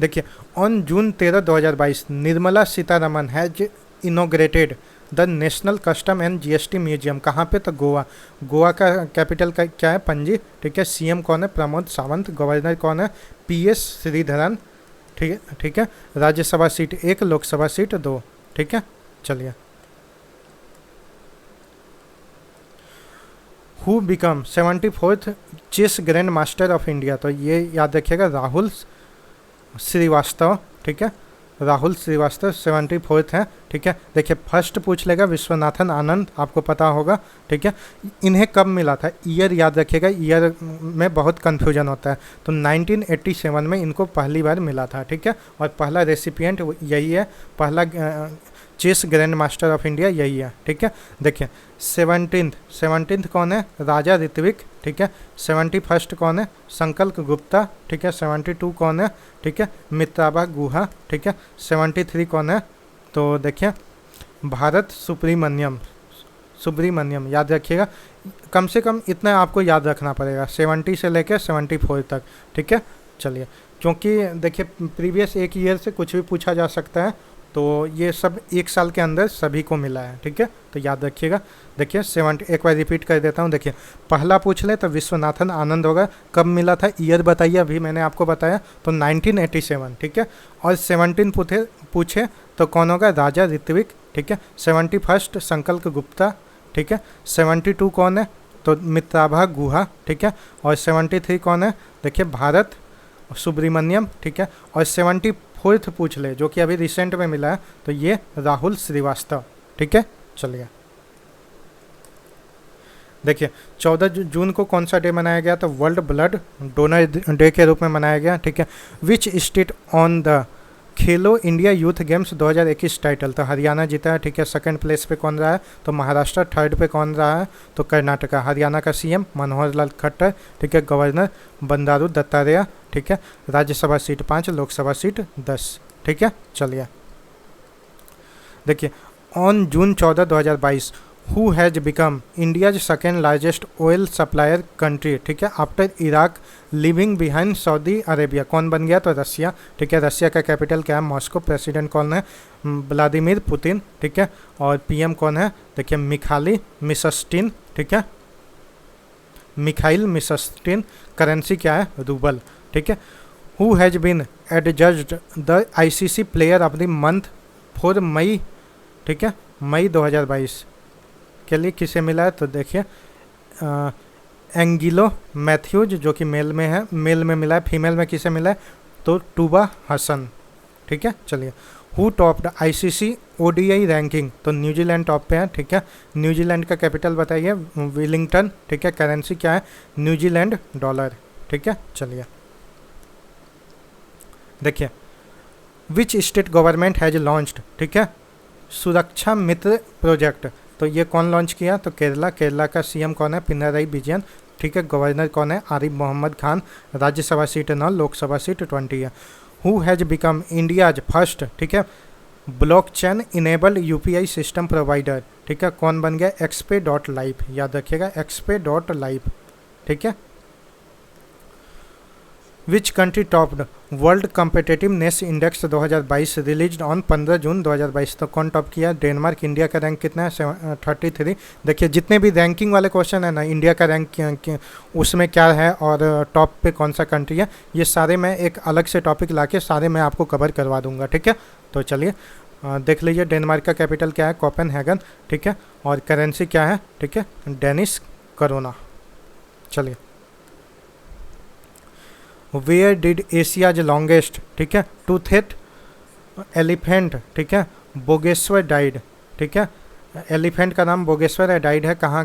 देखिए on June 13, 2022 Nirmala Sitharaman has inaugurated the national custom and GST museum, कहाँ पे, तो गोवा। गोवा का कैपिटल का क्या है, पणजी, ठीक है। सीएम कौन है, प्रमोद सावंत। गवर्नर कौन है, पीएस श्रीधरन, ठीक है। राज्यसभा सीट 1, लोकसभा सीट 2, ठीक है। चलिए who become 74th chess grand master of India, तो ये याद रखिएगा राहुल श्रीवास्तव, ठीक है। राहुल श्रीवास्तव 74th है, ठीक है। देखिए फर्स्ट पूछ लेगा विश्वनाथन आनंद, आपको पता होगा, ठीक है। इन्हें कब मिला था, ईयर याद रखिएगा, ईयर में बहुत कन्फ्यूजन होता है। तो 1987 में इनको पहली बार मिला था, ठीक है। और पहला रेसिपिएंट यही है, पहला chess grand master of India यही है, ठीक है। देखिए 17th कौन है, राजा ऋत्विक, ठीक है। 71st कौन है, संकल्प गुप्ता, ठीक है। 72 कौन है, ठीक है, मित्राबा गुहा, ठीक है। 73 कौन है, तो देखिए भारत सुब्रमण्यम याद रखिएगा, कम से कम इतना आपको याद रखना पड़ेगा 70 से लेकर 74 तक, ठीक है। चलिए क्योंकि देखिए प्रीवियस एक ईयर से कुछ भी पूछा जा सकता है, तो ये सब एक साल के अंदर सभी को मिला है, ठीक है। तो याद रखिएगा। देखिए 70, एक बार रिपीट कर देता हूँ। देखिए पहला पूछ ले तो विश्वनाथन आनंद होगा, कब मिला था, ईयर बताइए, अभी मैंने आपको बताया, तो 1987, ठीक है। और 17 पूछे तो कौन होगा, राजा ऋत्विक, ठीक है। 71st संकल्प गुप्ता, ठीक है। 72 कौन है, तो मित्राभा गुहा, ठीक है। और 73 कौन है, देखिए भारत सुब्रमण्यम, ठीक है। और 74th पूछ ले जो कि अभी रिसेंट में मिला है, तो ये राहुल श्रीवास्तव, ठीक है। चलिए देखिए 14 जून को कौन सा डे मनाया गया, तो वर्ल्ड ब्लड डोनर डे के रूप में मनाया गया, ठीक है। Which state on the Khelo India youth games 2021 title, तो हरियाणा जीता है, ठीक है। सेकंड प्लेस पे कौन रहा है, तो महाराष्ट्र। थर्ड पे कौन रहा है, तो कर्नाटका। हरियाणा का सीएम मनोहर लाल खट्टर, ठीक है। गवर्नर बंडारू दत्तात्रेय, ठीक है। राज्यसभा सीट 5, लोकसभा सीट 10, ठीक है। चलिए देखिए on June 14, 2022 who has become India's second largest oil supplier country, ठीक है, after Iraq, living behind Saudi Arabia, कौन बन गया, तो रसिया, ठीक है। रसिया का कैपिटल क्या है, मॉस्को। प्रेसिडेंट कौन है, व्लादिमीर पुतिन, ठीक है। और पीएम कौन है, देखिए मिखाइल मिशस्टिन, ठीक है, मिखाइल मिशस्टिन। करेंसी क्या है, रूबल, ठीक है। Who has been adjudged the ICC player of the month for May, ठीक है, मई 2022 के लिए किसे मिला है, तो देखिए एंगिलो मैथ्यूज जो कि मेल में है, मेल में मिला है। फीमेल में किसे मिला है, तो टूबा हसन, ठीक है। चलिए who topped ICC ODI ranking, तो न्यूजीलैंड टॉप पे है, ठीक है। न्यूजीलैंड का कैपिटल बताइए, वेलिंगटन, ठीक है। करेंसी क्या है, न्यूजीलैंड डॉलर, ठीक है। चलिए देखिए which state government has launched, ठीक है, सुरक्षा मित्र प्रोजेक्ट। तो ये कौन लॉन्च किया? तो केरला। केरला का सीएम कौन है? पिनराई विजयन, ठीक है। गवर्नर कौन है? आरिफ मोहम्मद खान। राज्यसभा सीट 9, लोकसभा सीट 20 है। Who has become India's first, ठीक है, blockchain enabled UPI system provider, ठीक है, कौन बन गया? XPay.live, याद रखिएगा XPay.live, ठीक है। Which country topped world competitiveness index 2022 released on 15 जून 2022। तो कौन टॉप किया? डेनमार्क। इंडिया का रैंक कितना है? 33। देखिए जितने भी रैंकिंग वाले क्वेश्चन है ना, इंडिया का रैंक उसमें क्या है और टॉप पे कौन सा कंट्री है, ये सारे मैं एक अलग से टॉपिक लाके सारे मैं आपको कवर करवा दूंगा, ठीक है। तो चलिए देख लीजिए, डेनमार्क का कैपिटल क्या है? कोपेनहेगन, ठीक है, और करेंसी क्या है? ठीक है, डेनिश करोना। चलिए, वेयर डिड एशियाज लॉन्गेस्ट, ठीक है, टूथेड एलिफेंट, ठीक है, बोगेश्वर डाइड, ठीक है। एलिफेंट का नाम बोगेश्वर है, डाइड है कहाँ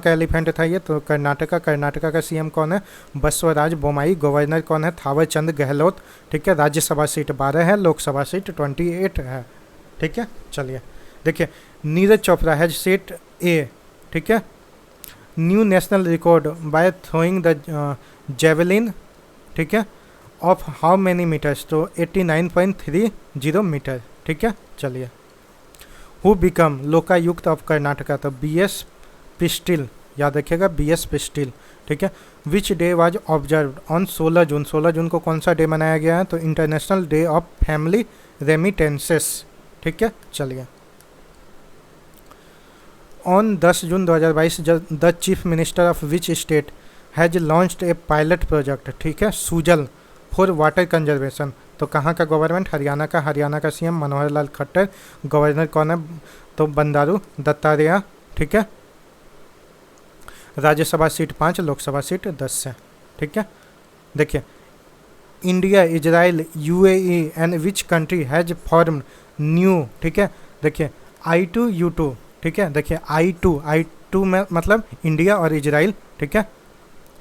का एलिफेंट था ये? तो कर्नाटका। कर्नाटका का सीएम कौन है? बसवराज बोमाई। गवर्नर कौन है? थावर चंद गहलोत, ठीक है। राज्यसभा सीट 12 है, लोकसभा सीट 28 है, ठीक है। चलिए देखिए, नीरज चोपड़ा हैज सेट ए, ठीक है, new national record by throwing the javelin, ठीक है, ऑफ हाउ मैनी मीटर्स? तो 89.30 मीटर, ठीक है। चलिए, who become Lokayukta of Karnataka? तो BS पिस्टिल, याद रखिएगा BS पिस्टिल, ठीक है। विच डे वाज ऑब्जर्व्ड ऑन 16 जून? 16 जून को कौन सा डे मनाया गया है? तो international day of family remittances, ठीक है। चलिए, on 10 June 2022 the chief minister of which state has launched A pilot project, ठीक है, सुजल फॉर वाटर कंजर्वेशन। तो कहाँ का गवर्नमेंट? हरियाणा का। हरियाणा का सीएम मनोहर लाल खट्टर। गवर्नर कौन है? तो बंडारू दत्तात्रेय, ठीक है। राज्यसभा सीट 5, लोकसभा सीट 10 है, ठीक है। देखिए, India, Israel, UAE and which country has form new, ठीक है। देखिए I2U2, ठीक है। देखिए I2 में मतलब इंडिया और इजराइल, ठीक है।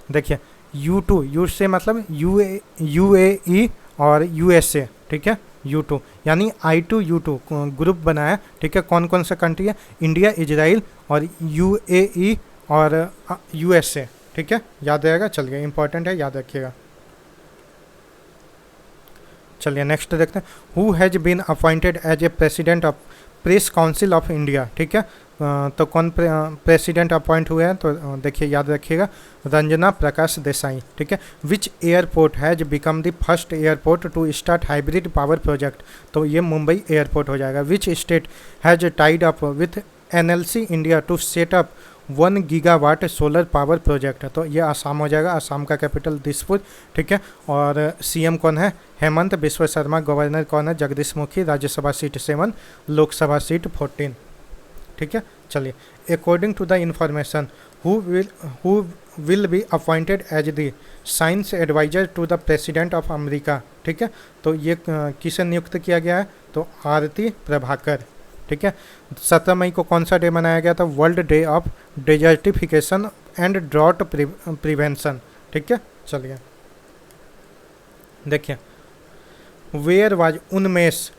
देखिए U2 से मतलब UAE और USA, ठीक है, U2 यानी I2U2 ग्रुप बनाया, ठीक है। कौन कौन सा कंट्री है? इंडिया, इजराइल और UAE और USA, ठीक है, याद रहेगा। चलिए, इंपॉर्टेंट है, याद रखिएगा। चलिए नेक्स्ट देखते हैं, who has been appointed as a president of press council of India, ठीक है। तो कौन प्रेसिडेंट अपॉइंट हुए हैं? तो देखिए, याद रखिएगा, रंजना प्रकाश देसाई, ठीक है। Which airport has become the first airport to start hybrid power project? तो ये मुंबई एयरपोर्ट हो जाएगा। Which state has tied up with NLC India to set up 1 gigawatt solar power project? तो ये आसाम हो जाएगा। आसाम का कैपिटल दिसपुर, ठीक है। और सीएम कौन है? हेमंत बिश्व शर्मा। गवर्नर कौन है? जगदीश मुखी। राज्यसभा सीट 7, लोकसभा सीट 14, ठीक है। चलिए, according to the information who will be appointed as the science adviser to the president of America, ठीक है। तो ये किसे नियुक्त किया गया है? तो आरती प्रभाकर, ठीक है। 17 मई को कौन सा डे मनाया गया था? World day of desertification and drought prevention, ठीक है। चलिए देखिए, where was Unmesh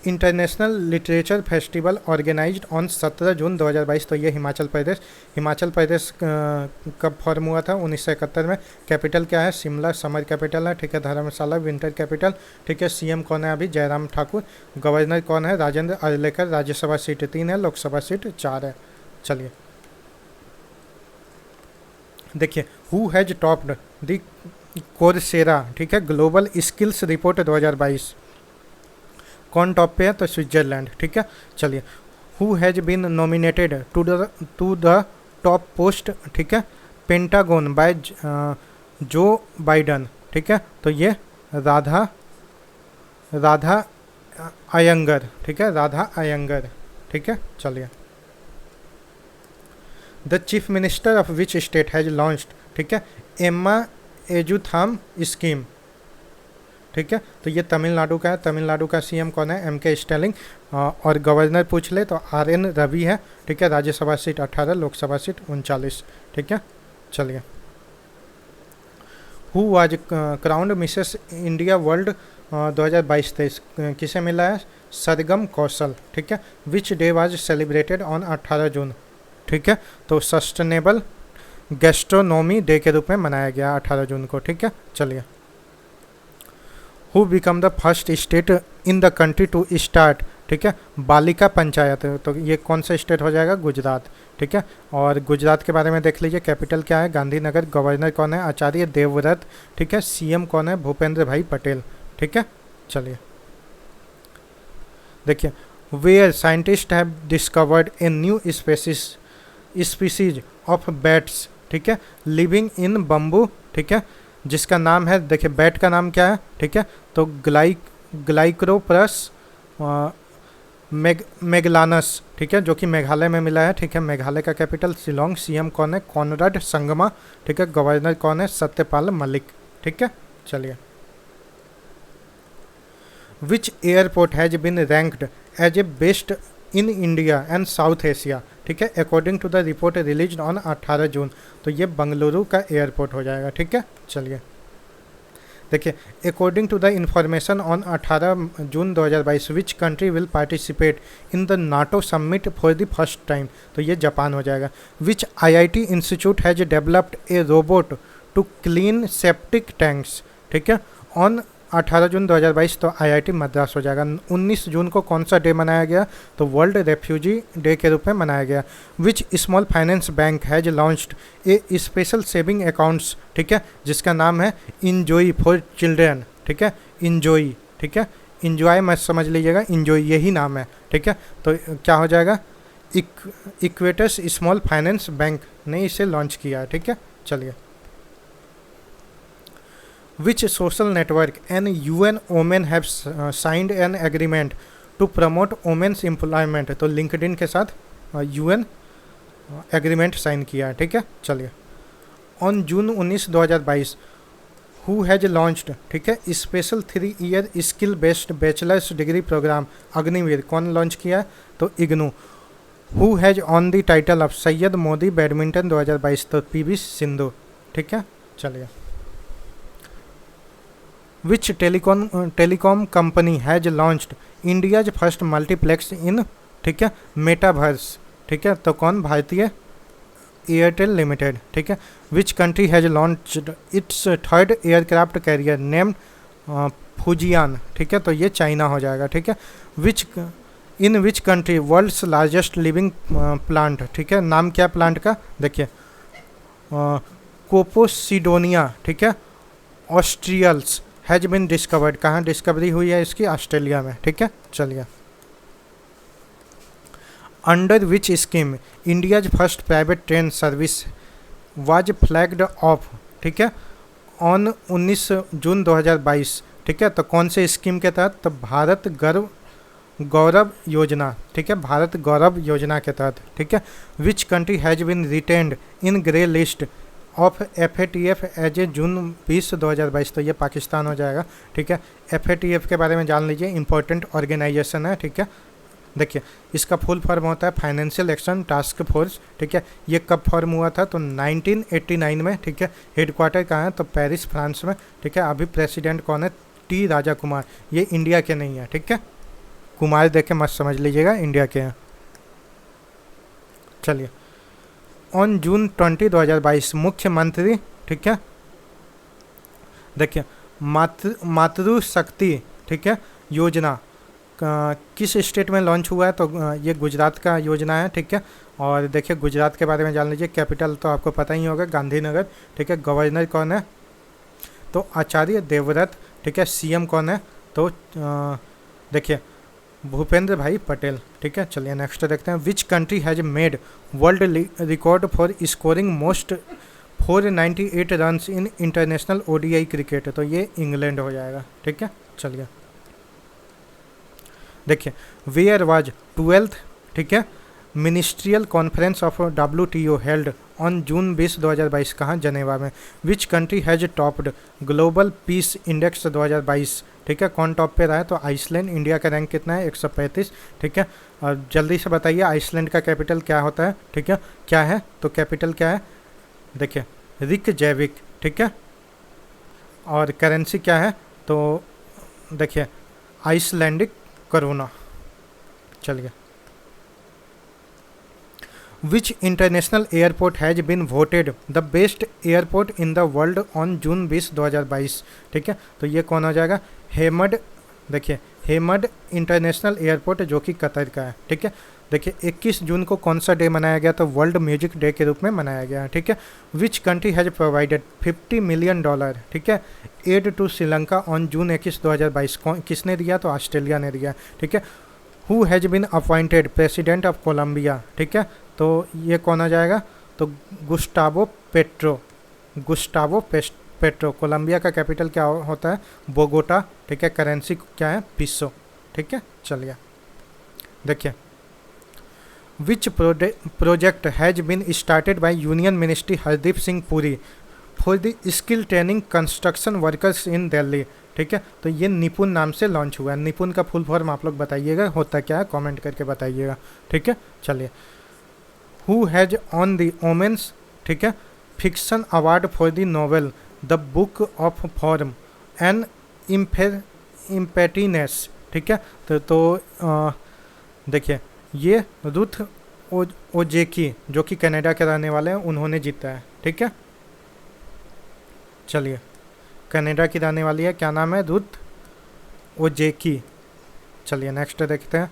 international literature festival organised on 17 June 2022? तो ये हिमाचल प्रदेश। हिमाचल प्रदेश कब फॉर्म हुआ था? 1971 में। कैपिटल क्या है? शिमला, समर कैपिटल है, ठीक है। धर्मशाला विंटर कैपिटल, ठीक है। सीएम कौन है अभी? जयराम ठाकुर। गवर्नर कौन है? राजेंद्र अर्लेकर। राज्यसभा सीट 3 है, लोकसभा सीट 4 है। चलिए देखिए, who has topped the Coursera, ठीक है, ग्लोबल स्किल्स रिपोर्ट 2022? कौन टॉप पे है? तो स्विट्जरलैंड, ठीक है। चलिए, who has been nominated to the top post, ठीक है, पेंटागन बाय जो बाइडन, ठीक है। तो ये राधा अयंगर, ठीक है, राधा अयंगर, ठीक है। चलिए, the chief minister of which state has launched, ठीक है, एम्मा एजुथाम स्कीम, ठीक है। तो ये तमिलनाडु का है। तमिलनाडु का सीएम कौन है? MK Stalin. और गवर्नर पूछ ले तो RN रवि है, ठीक है। राज्यसभा सीट 18, लोकसभा सीट 39, ठीक है। चलिए, who was crowned Mrs India world 2022-23 किसे मिला है? सरगम कौशल, ठीक है। विच डे वाज सेलिब्रेटेड ऑन 18 जून, ठीक है। तो सस्टेनेबल गैस्ट्रोनॉमी डे के रूप में मनाया गया 18 जून को, ठीक है। चलिए, who become the first state in the country to start, ठीक है, बालिका पंचायत। तो ये कौन सा स्टेट हो जाएगा? गुजरात, ठीक है। और गुजरात के बारे में देख लीजिए, कैपिटल क्या है? गांधीनगर। गवर्नर कौन है? आचार्य देवव्रत, ठीक है। सीएम कौन है? भूपेंद्र भाई पटेल, ठीक है। चलिए देखिए, where scientist have discovered a new species of bats, ठीक है, लिविंग इन बम्बू, ठीक है, जिसका नाम है, देखिए बैट का नाम क्या है, ठीक है, तो ग्लाइक्रोप्रस मेगलानस, ठीक है, जो कि मेघालय में मिला है, ठीक है। मेघालय का कैपिटल शिलोंग। सीएम कौन है? कॉनराड संगमा, ठीक है। गवर्नर कौन है? सत्यपाल मलिक, ठीक है। चलिए, which airport has been ranked as a best in India and South Asia, ठीक है, according to the report release on 18 June. तो ये बंगलुरु का एयरपोर्ट हो जाएगा, ठीक है। चलिए देखिए, according to the information on 18 June 2022 which country will participate in the NATO summit for the first time. तो ये जापान हो जाएगा। Which IIT institute has developed a robot to clean septic tanks, ठीक है, ऑन 18 जून 2022। तो आईआईटी मद्रास हो जाएगा। 19 जून को कौन सा डे मनाया गया? तो वर्ल्ड रेफ्यूजी डे के रूप में मनाया गया। Which small finance bank has launched A special saving accounts, ठीक है, जिसका नाम है इंजॉय फॉर चिल्ड्रेन, ठीक है, इंजॉय, ठीक है, इंजॉय मत समझ लीजिएगा, इंजॉय यही नाम है, ठीक है। तो क्या हो जाएगा? इक्वेटस स्मॉल फाइनेंस बैंक ने इसे लॉन्च किया है, ठीक है। चलिए, which social network and UN Women have signed an agreement to promote women's employment। तो लिंक्डइन के साथ UN एग्रीमेंट साइन किया है, ठीक है। चलिए, on June 19 2022 who has launched, ठीक है, special 3 year skill based bachelors degree programme Agniveer. कौन लॉन्च किया है? तो IGNOU. Who has on the title of Syed Modi badminton 2022। तो पीवी सिंधु, ठीक है। चलिए, which telecom company has launched India's first multiplex in, ठीक है, मेटावर्स, ठीक है, तो कौन? भारतीय एयरटेल लिमिटेड, ठीक है। Which country has launched its third aircraft carrier named Fujian, ठीक है, तो ये चाइना हो जाएगा, ठीक है। In which country world's largest living plant, ठीक है, नाम क्या प्लांट का? देखिए, कोपोसिडोनिया, ठीक है, ऑस्ट्रियल्स हैज बिन डिस्कवर्ड। कहाँ डिस्कवरी हुई है इसकी? ऑस्ट्रेलिया में, ठीक है। चलिए, under which scheme India's first private train service was flagged of, ठीक है, ऑन 19 जून 2022, ठीक है। तो कौन से स्कीम के तहत? तो भारत गौरव योजना, ठीक है, भारत गौरव योजना के तहत, ठीक है। Which country has been retained in grey list of FATF as a June 20 2022। तो ये पाकिस्तान हो जाएगा, ठीक है। FATF के बारे में जान लीजिए, इंपॉर्टेंट ऑर्गेनाइजेशन है, ठीक है। देखिए, इसका फुल फॉर्म होता है फाइनेंशियल एक्शन टास्क फोर्स, ठीक है। ये कब फॉर्म हुआ था? तो 1989 में, ठीक है। हेडक्वार्टर कहाँ है? तो पेरिस फ्रांस में, ठीक है। अभी प्रेसिडेंट कौन है? T राजा कुमार। ये इंडिया के नहीं है, ठीक है, कुमार देख के मत समझ लीजिएगा, इंडिया के हैं। चलिए, ऑन जून 20 2022 मुख्यमंत्री, ठीक है, देखिए मातृशक्ति, ठीक है, योजना किस स्टेट में लॉन्च हुआ है? तो ये गुजरात का योजना है, ठीक है। और देखिए, गुजरात के बारे में जान लीजिए, कैपिटल तो आपको पता ही होगा, गांधीनगर, ठीक है। गवर्नर कौन है? तो आचार्य देवव्रत, ठीक है। सीएम कौन है? तो देखिए भूपेंद्र भाई पटेल, ठीक है। चलिए नेक्स्ट देखते हैं। विच country has made world record for scoring most 498 runs in international ODI cricket? तो ये इंग्लैंड हो जाएगा, ठीक है। चलिए देखिए, वेयर वाज 12th, ठीक है, ministerial conference of WTO held on June 20 2022। कहाँ? जनेवा में। विच country has topped global peace index 2022, ठीक है। कौन टॉप पे रहा है? तो आइसलैंड। इंडिया का रैंक कितना है? 135, ठीक है। और जल्दी से बताइए, आइसलैंड का कैपिटल क्या होता है? ठीक है, क्या है? तो कैपिटल क्या है? देखिए रिकजैविक, ठीक है। और करेंसी क्या है? तो देखिए आइसलैंडिक करोना। चलिए, which international airport has been voted the best airport in the world on June 20 2022। ठीक है, तो ये कौन हो जाएगा? हेमड। देखिए हेमड इंटरनेशनल एयरपोर्ट जो कि कतर का है। ठीक है, देखिए 21 जून को कौन सा डे मनाया गया? तो वर्ल्ड म्यूजिक डे के रूप में मनाया गया है। ठीक है, which country has provided $50 million, ठीक है, aid to Sri Lanka on June 21 2022। किसने दिया? तो ऑस्ट्रेलिया ने दिया। ठीक है, who has been appointed president of Colombia. ठीक है, तो ये कौन आ जाएगा? तो Gustavo Petro. Gustavo Petro. Colombia का कैपिटल क्या होता है? बोगोटा। ठीक है, करेंसी क्या है? पिसो। ठीक है, चलिए देखिए, which project has been started by union ministry Hardeep Singh Puri for the skill training construction workers in Delhi. ठीक है, तो ये निपुण नाम से लॉन्च हुआ है। निपुण का फुल फॉर्म आप लोग बताइएगा होता क्या है, कमेंट करके बताइएगा। ठीक है, चलिए, who has on the women's, ठीक है, fiction award for the novel the book of form and emptiness. ठीक है, तो देखिए ये रुथ ओजेकी जो कि कनाडा के रहने वाले हैं, उन्होंने जीता है। ठीक है, चलिए, कनाडा की रहने वाली है, क्या नाम है? रुथ ओजेकी। चलिए नेक्स्ट देखते हैं,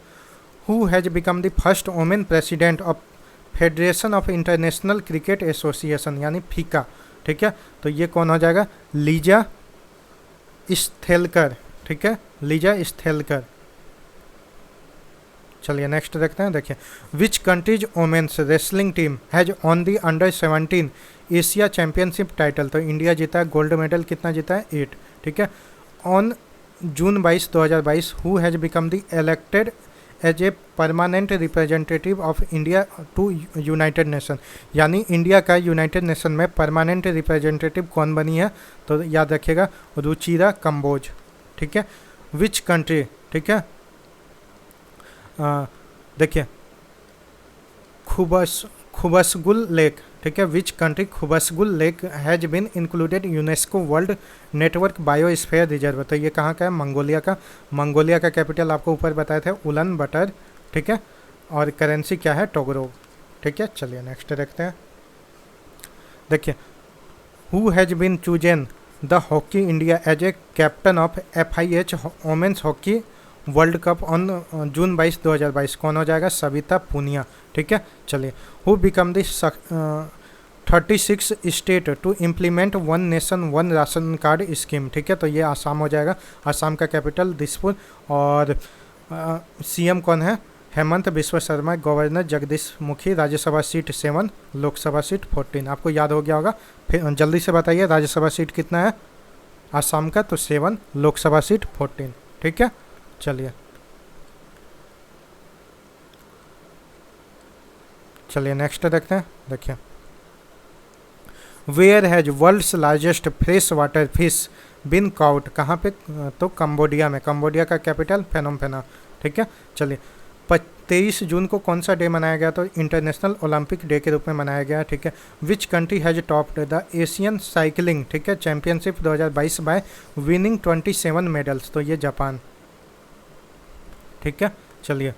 who has become the first women president of federation of international cricket association यानी फीका। ठीक है, तो ये कौन हो जाएगा? लीजा स्थेलकर। ठीक है, लीजा स्थेलकर। चलिए नेक्स्ट देखते हैं, देखिए, which countries women's wrestling team has on the under-17 Asia championship title. तो इंडिया जीता है, गोल्ड मेडल कितना जीता है? 8। ठीक है, on June 22 2022 who has become the elected as a permanent representative of India to United Nation. यानी इंडिया का यूनाइटेड नेशन में परमानेंट रिप्रेजेंटेटिव कौन बनी है? तो याद रखिएगा, रुचिरा कंबोज। ठीक है, विच कंट्री, ठीक है, देखिए खुबसगुल लेक। ठीक है, which country Khuvsgul lake has been included UNESCO world network biosphere reserve. तो ये कहाँ का है? मंगोलिया का। मंगोलिया का कैपिटल आपको ऊपर बताए थे, उलन बटर। ठीक है, और करेंसी क्या है? टोगरोग। ठीक है, चलिए नेक्स्ट देखते हैं, देखिए, who has been chosen the Hockey India as a captain of FIH women's hockey World Cup on June 22 2022। कौन हो जाएगा? सविता पुनिया। ठीक है, चलिए, who become the 36 state to implement one nation one ration card scheme. ठीक है, तो ये आसाम हो जाएगा। आसाम का कैपिटल दिसपुर। और CM कौन है? Hemant Biswa Sharma. Governor Jagdish Mukhi. Rajya Sabha seat 7, Lok Sabha seat 14। आपको याद हो गया होगा, फिर जल्दी से बताइए राज्यसभा सीट कितना है आसाम का? तो 7, लोकसभा सीट 14। ठीक है, चलिए नेक्स्ट देखते हैं, देखिए, where has world's largest fresh water fish been caught. कहाँ पे? तो कंबोडिया में। कंबोडिया का कैपिटल फेनोम फेना। ठीक है, चलिए, 23 जून को कौन सा डे मनाया गया? तो इंटरनेशनल ओलंपिक डे के रूप में मनाया गया। ठीक है, which country has topped the Asian cycling, ठीक है, चैंपियनशिप 2022 बाय विनिंग 27 मेडल्स। तो ये जापान। ठीक है, चलिए,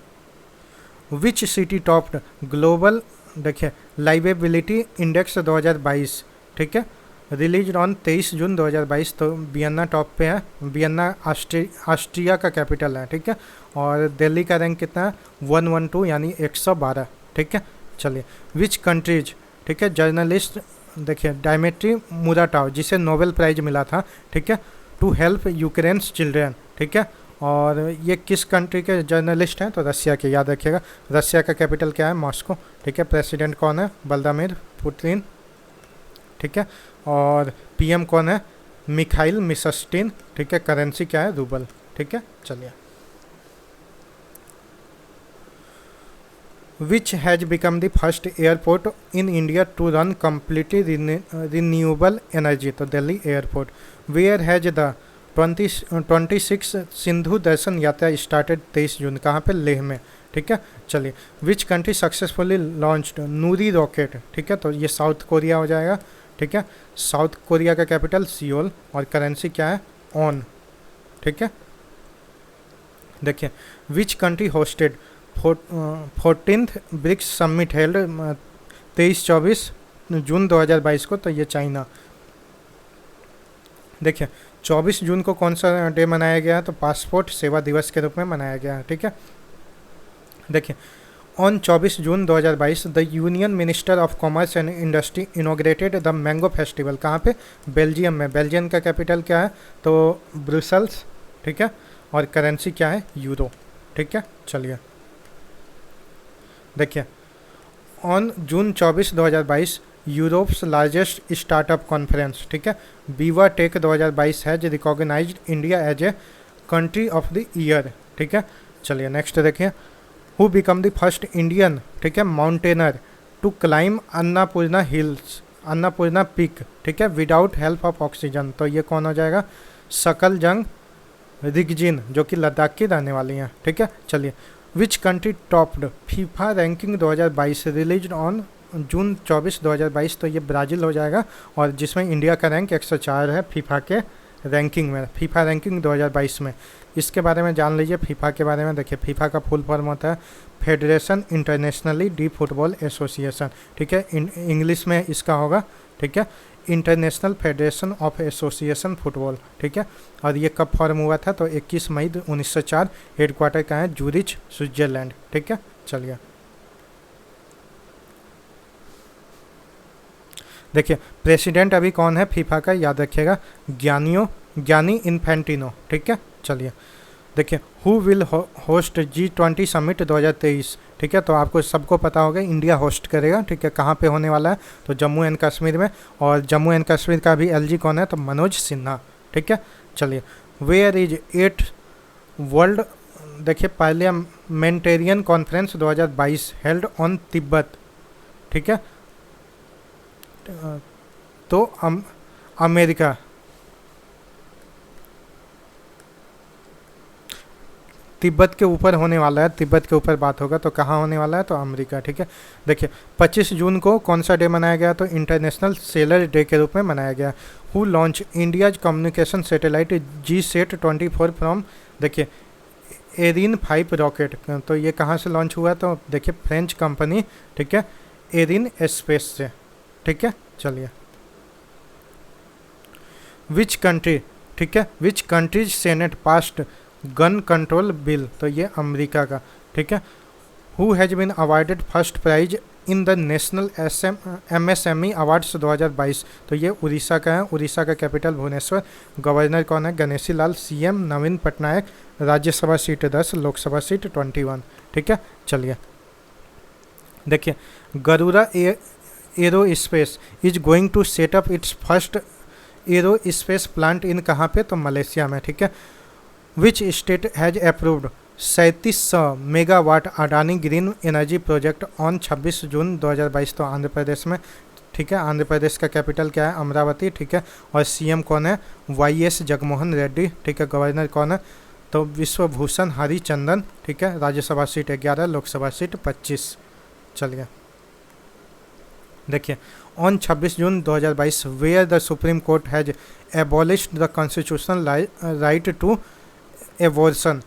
विच सिटी टॉप्ड ग्लोबल, देखिए, लाइवेबिलिटी इंडेक्स 2022। ठीक है, रिलीज ऑन 23 जून 2022। तो वियन्ना टॉप पे है। वियन्ना ऑस्ट्रिया का कैपिटल है। ठीक है, और दिल्ली का रैंक कितना है? 112 यानी 112। ठीक है, चलिए, विच कंट्रीज, ठीक है, जर्नलिस्ट, देखिए, डायमेट्री मुराटोव जिसे नोबेल प्राइज मिला था, ठीक है, टू हेल्प यूक्रेन्स चिल्ड्रेन। ठीक है, और ये किस कंट्री के जर्नलिस्ट हैं? तो रसिया के। याद रखिएगा, रसिया का कैपिटल क्या है? मॉस्को। ठीक है, प्रेसिडेंट कौन है? Vladimir Putin. ठीक है, और PM कौन है? Mikhail Mishustin. ठीक है, करेंसी क्या है? रूबल। ठीक है, चलिए, which has become the first airport in India to run completely renewable energy. तो Delhi airport. Where has the 26 Sindhu Darshan Yatra started 23 जून। कहाँ पे? लेह में। ठीक है, चलिए, which country successfully launched Noori rocket. ठीक है, तो ये साउथ कोरिया हो जाएगा। ठीक है, साउथ कोरिया का कैपिटल सियोल, और करेंसी क्या है? ऑन। ठीक है, देखिए which country hosted 14th BRICS summit held 23-24 June 2022 को, तो ये चाइना। देखिए 24 जून को कौन सा डे मनाया गया है, तो पासपोर्ट सेवा दिवस के रूप में मनाया गया है, ठीक है। देखिए on 24 June 2022 the union minister of commerce and industry inaugurated the mango festival. कहाँ पे? बेल्जियम में। बेल्जियम का कैपिटल क्या है, तो ब्रुसेल्स, ठीक है। और करेंसी क्या है, यूरो, ठीक है। चलिए देखिए on June 24 2022 Europe's largest startup conference, ठीक है, Viva tech 2022 has recognised India as a country of the year, ठीक है। चलिए नेक्स्ट देखिए who become the first Indian, ठीक है, mountaineer to climb Annapurna hills, Annapurna peak, ठीक है, विदाउट हेल्प ऑफ ऑक्सीजन। तो ये कौन हो जाएगा, सकल जंग रिगजिन, जो कि लद्दाख की रहने वाली हैं, ठीक है। चलिए which country topped FIFA ranking 2022 release on June 24 2022, तो ये ब्राज़ील हो जाएगा, और जिसमें इंडिया का रैंक 104 है फीफा के रैंकिंग में, फीफा रैंकिंग 2022 में। इसके बारे में जान लीजिए फीफा के बारे में। देखिए फीफा का फुल फॉर्म होता है federation internationally D football association, ठीक है, इंग्लिश में इसका होगा, ठीक है, international federation of association football, ठीक है। और ये कब फॉर्म हुआ था, तो 21 मई 1904। हेडक्वार्टर का है जूरिच, स्विट्जरलैंड, ठीक है। चलिए देखिए प्रेसिडेंट अभी कौन है फीफा का, याद रखिएगा, ज्ञानी इन्फेंटिनो, ठीक है। चलिए देखिए who will host G20 summit 2023, ठीक है। तो आपको सबको पता होगा इंडिया होस्ट करेगा, ठीक है। कहाँ पे होने वाला है, तो जम्मू एंड कश्मीर में, और जम्मू एंड कश्मीर का भी LG कौन है, तो मनोज सिन्हा, ठीक है। चलिए वेयर इज 8 वर्ल्ड, देखिए parliamentarian conference 2022 held on Tibet, ठीक है। तो अमेरिका, तिब्बत के ऊपर होने वाला है, तिब्बत के ऊपर बात होगा, तो कहाँ होने वाला है, तो अमेरिका, ठीक है। देखिए 25 जून को कौन सा डे मनाया गया, तो इंटरनेशनल सेलर डे के रूप में मनाया गया। Who launch India's communication satellite GSAT-24 from, देखिए एरिन 5 रॉकेट, तो ये कहाँ से लॉन्च हुआ, तो देखिए फ्रेंच कंपनी, ठीक है, एरिन स्पेस से, ठीक है। चलिए विच कंट्री, ठीक है, which country's senate passed gun control bill, तो ये अमेरिका का, ठीक है। Who has been awarded first prize in the national MSME awards 2022, तो ये उड़ीसा का है, उड़ीसा का कैपिटल भुवनेश्वर। गवर्नर कौन है, Ganeshi Lal. CM Naveen Patnaik. Rajya Sabha seat 10, Lok Sabha seat 21, ठीक है। चलिए देखिए Garuda aerospace is going to set up its first aerospace plant in, कहाँ पे, तो मलेशिया में, ठीक है। Which state has approved 3700 megawatt Adani green energy project on 26 June 2022, तो आंध्र प्रदेश में, ठीक है। आंध्र प्रदेश का कैपिटल क्या है, अमरावती, ठीक है। और CM कौन है, YS जगमोहन रेड्डी, ठीक है। गवर्नर कौन है, तो विश्वभूषण हरिचंदन, ठीक है। Rajya Sabha seat 11, Lok Sabha seat 25। चलिए देखिए on 26 June 2022 where the supreme court has abolished the constitutional right to abortion,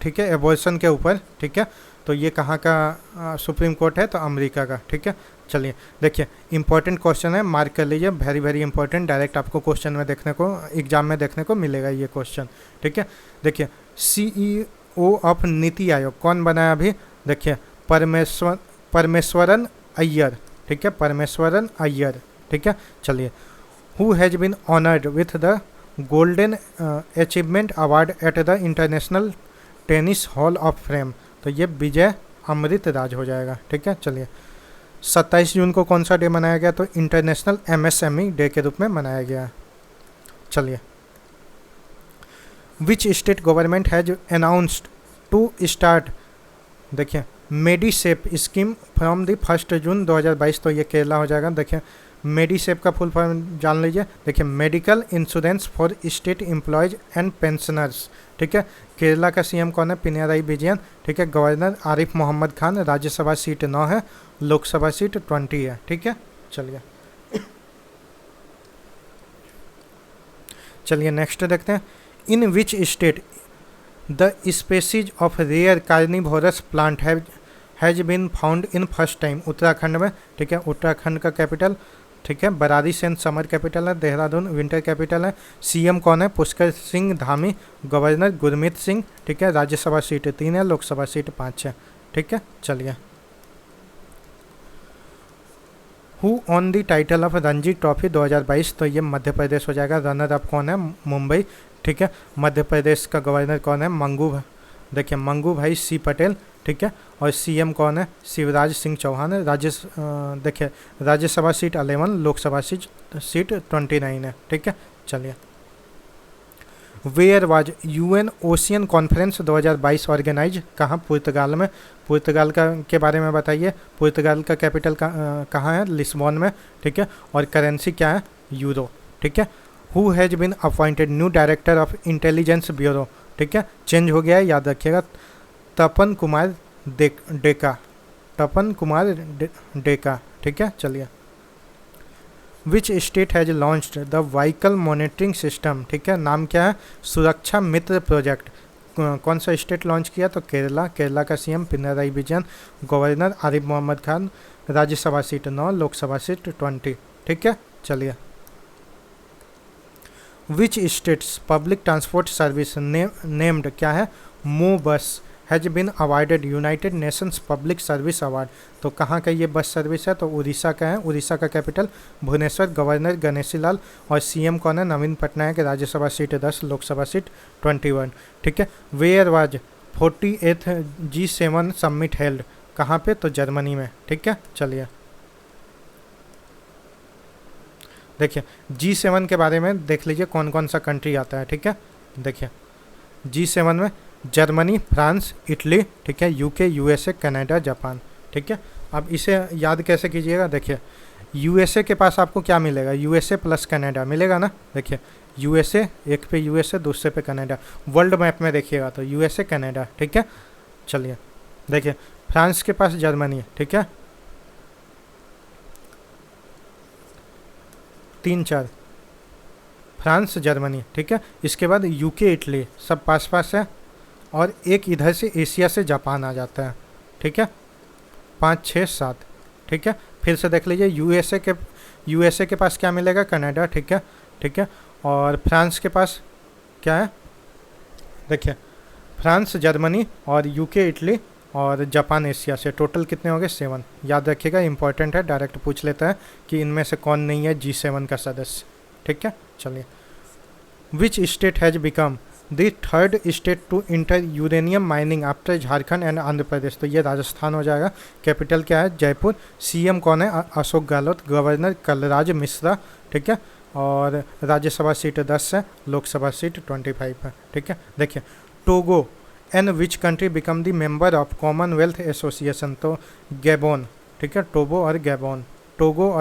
ठीक है, एबॉर्शन के ऊपर, ठीक है। तो ये कहाँ का सुप्रीम कोर्ट है, तो अमेरिका का, ठीक है। चलिए देखिए इंपॉर्टेंट क्वेश्चन है, मार्क कर लीजिए, वेरी वेरी इंपॉर्टेंट, डायरेक्ट आपको क्वेश्चन में देखने को, एग्जाम में देखने को मिलेगा ये क्वेश्चन, ठीक है। देखिए CEO ऑफ नीति आयोग कौन बना है अभी, देखिए परमेश्वरन अय्यर, ठीक है, परमेश्वरन अय्यर, ठीक है। चलिए who has been honoured with the golden achievement award at the international tennis hall of fame, तो ये विजय अमृत राज हो जाएगा, ठीक है। चलिए 27 जून को कौन सा डे मनाया गया, तो इंटरनेशनल MSME डे के रूप में मनाया गया। चलिए which state government has announced to start, देखिए Medisep scheme from the 1 June 2022, तो ये केरला हो जाएगा। देखिए मेडिसेप का फुल फॉर्म जान लीजिए, देखिए medical insurance for state employees and pensioners, ठीक है। केरला का CM कौन है, पिनराई विजयन, ठीक है। गवर्नर आरिफ मोहम्मद खान। राज्यसभा सीट 9 है, लोकसभा सीट 20 है, ठीक है। चलिए नेक्स्ट देखते हैं in which state the species of rare carnivorous plant has been found in first time Uttarakhand में, ठीक है। उत्तराखंड का कैपिटल, ठीक है, बरारी सेन समर कैपिटल है, देहरादून विंटर कैपिटल है। सीएम कौन है? पुष्कर सिंह धामी। गवर्नर गुरमीत सिंह, ठीक है। राज्यसभा सीट 3 है, लोकसभा सीट 5 है, ठीक है। चलिए, who on the title of Ranji trophy 2022, तो ये मध्य प्रदेश हो जाएगा। रनर अप कौन है? मुंबई, ठीक है। मध्य प्रदेश का गवर्नर कौन है? देखिए मंगू भाई सी पटेल, ठीक है। और सीएम कौन है? शिवराज सिंह चौहान है। देखिए राज्यसभा सीट 11, लोकसभा सीट 29 है, ठीक है। चलिए, where was UN ocean conference 2022 ऑर्गेनाइज? कहाँ? पुर्तगाल में। पुर्तगाल का के बारे में बताइए। पुर्तगाल का कैपिटल कहाँ है? लिस्बन में, ठीक है। और करेंसी क्या है? यूरो, ठीक है। Who has been appointed new director of intelligence bureau, ठीक है। चेंज हो गया है, याद रखिएगा। तपन कुमार डेका, तपन कुमार डेका, ठीक है। चलिए, which state has launched the vehicle monitoring system, ठीक है। नाम क्या है? सुरक्षा मित्र प्रोजेक्ट। कौन सा स्टेट लॉन्च किया? तो केरला। केरला का CM Pinarayi Vijayan. Governor Arif Mohammad Khan. Rajya Sabha seat 9, Lok Sabha seat 20, ठीक है। चलिए, which state's public transport service named क्या है? Mo bus has been awarded United Nations public service award. तो कहाँ का ये बस सर्विस है? तो उड़ीसा का है। उड़ीसा का कैपिटल भुवनेश्वर। गवर्नर गणेशी लाल। और सीएम कौन है? नवीन पटनायक। राज्यसभा सीट 10, लोकसभा सीट 21, ठीक है। Where was 48th G7 summit held? कहाँ पे? तो जर्मनी में, ठीक है। चलिए, देखिए G7 के बारे में देख लीजिए कौन कौन सा कंट्री आता है, ठीक है। देखिए G7 में जर्मनी, फ्रांस, इटली, ठीक है, यूके, यूएसए, कनाडा, जापान, ठीक है। अब इसे याद कैसे कीजिएगा? देखिए यूएसए के पास आपको क्या मिलेगा? यूएसए प्लस कनाडा मिलेगा ना। देखिए यूएसए, एक पे यूएसए, दूसरे पे कनाडा। वर्ल्ड मैप में देखिएगा तो यूएसए, कनाडा, ठीक है। चलिए, देखिए फ्रांस के पास जर्मनी, ठीक है, 3 4, फ्रांस जर्मनी, ठीक है। इसके बाद यूके, इटली, सब पास पास है। और एक इधर से एशिया से जापान आ जाता है, ठीक है। 5 6 7, ठीक है। फिर से देख लीजिए यूएसए के पास क्या मिलेगा? कनाडा, ठीक है, ठीक है। और फ्रांस के पास क्या है? देखिए फ्रांस, जर्मनी और यूके, इटली और जापान एशिया से। टोटल कितने हो गए? 7। याद रखिएगा, इंपॉर्टेंट है, डायरेक्ट पूछ लेता है कि इनमें से कौन नहीं है G7 का सदस्य, ठीक है। चलिए, which state has become the third state to enter uranium mining after Jharkhand and Andhra Pradesh? तो ये राजस्थान हो जाएगा। कैपिटल क्या है? जयपुर। सीएम कौन है? अशोक गहलोत। गवर्नर कलराज मिश्रा, ठीक है। और राज्यसभा सीट 10 है, लोकसभा सीट 25 है, ठीक है। देखिए Togo and which country become the member of Commonwealth association? तो गैबोन, ठीक है। टोगो और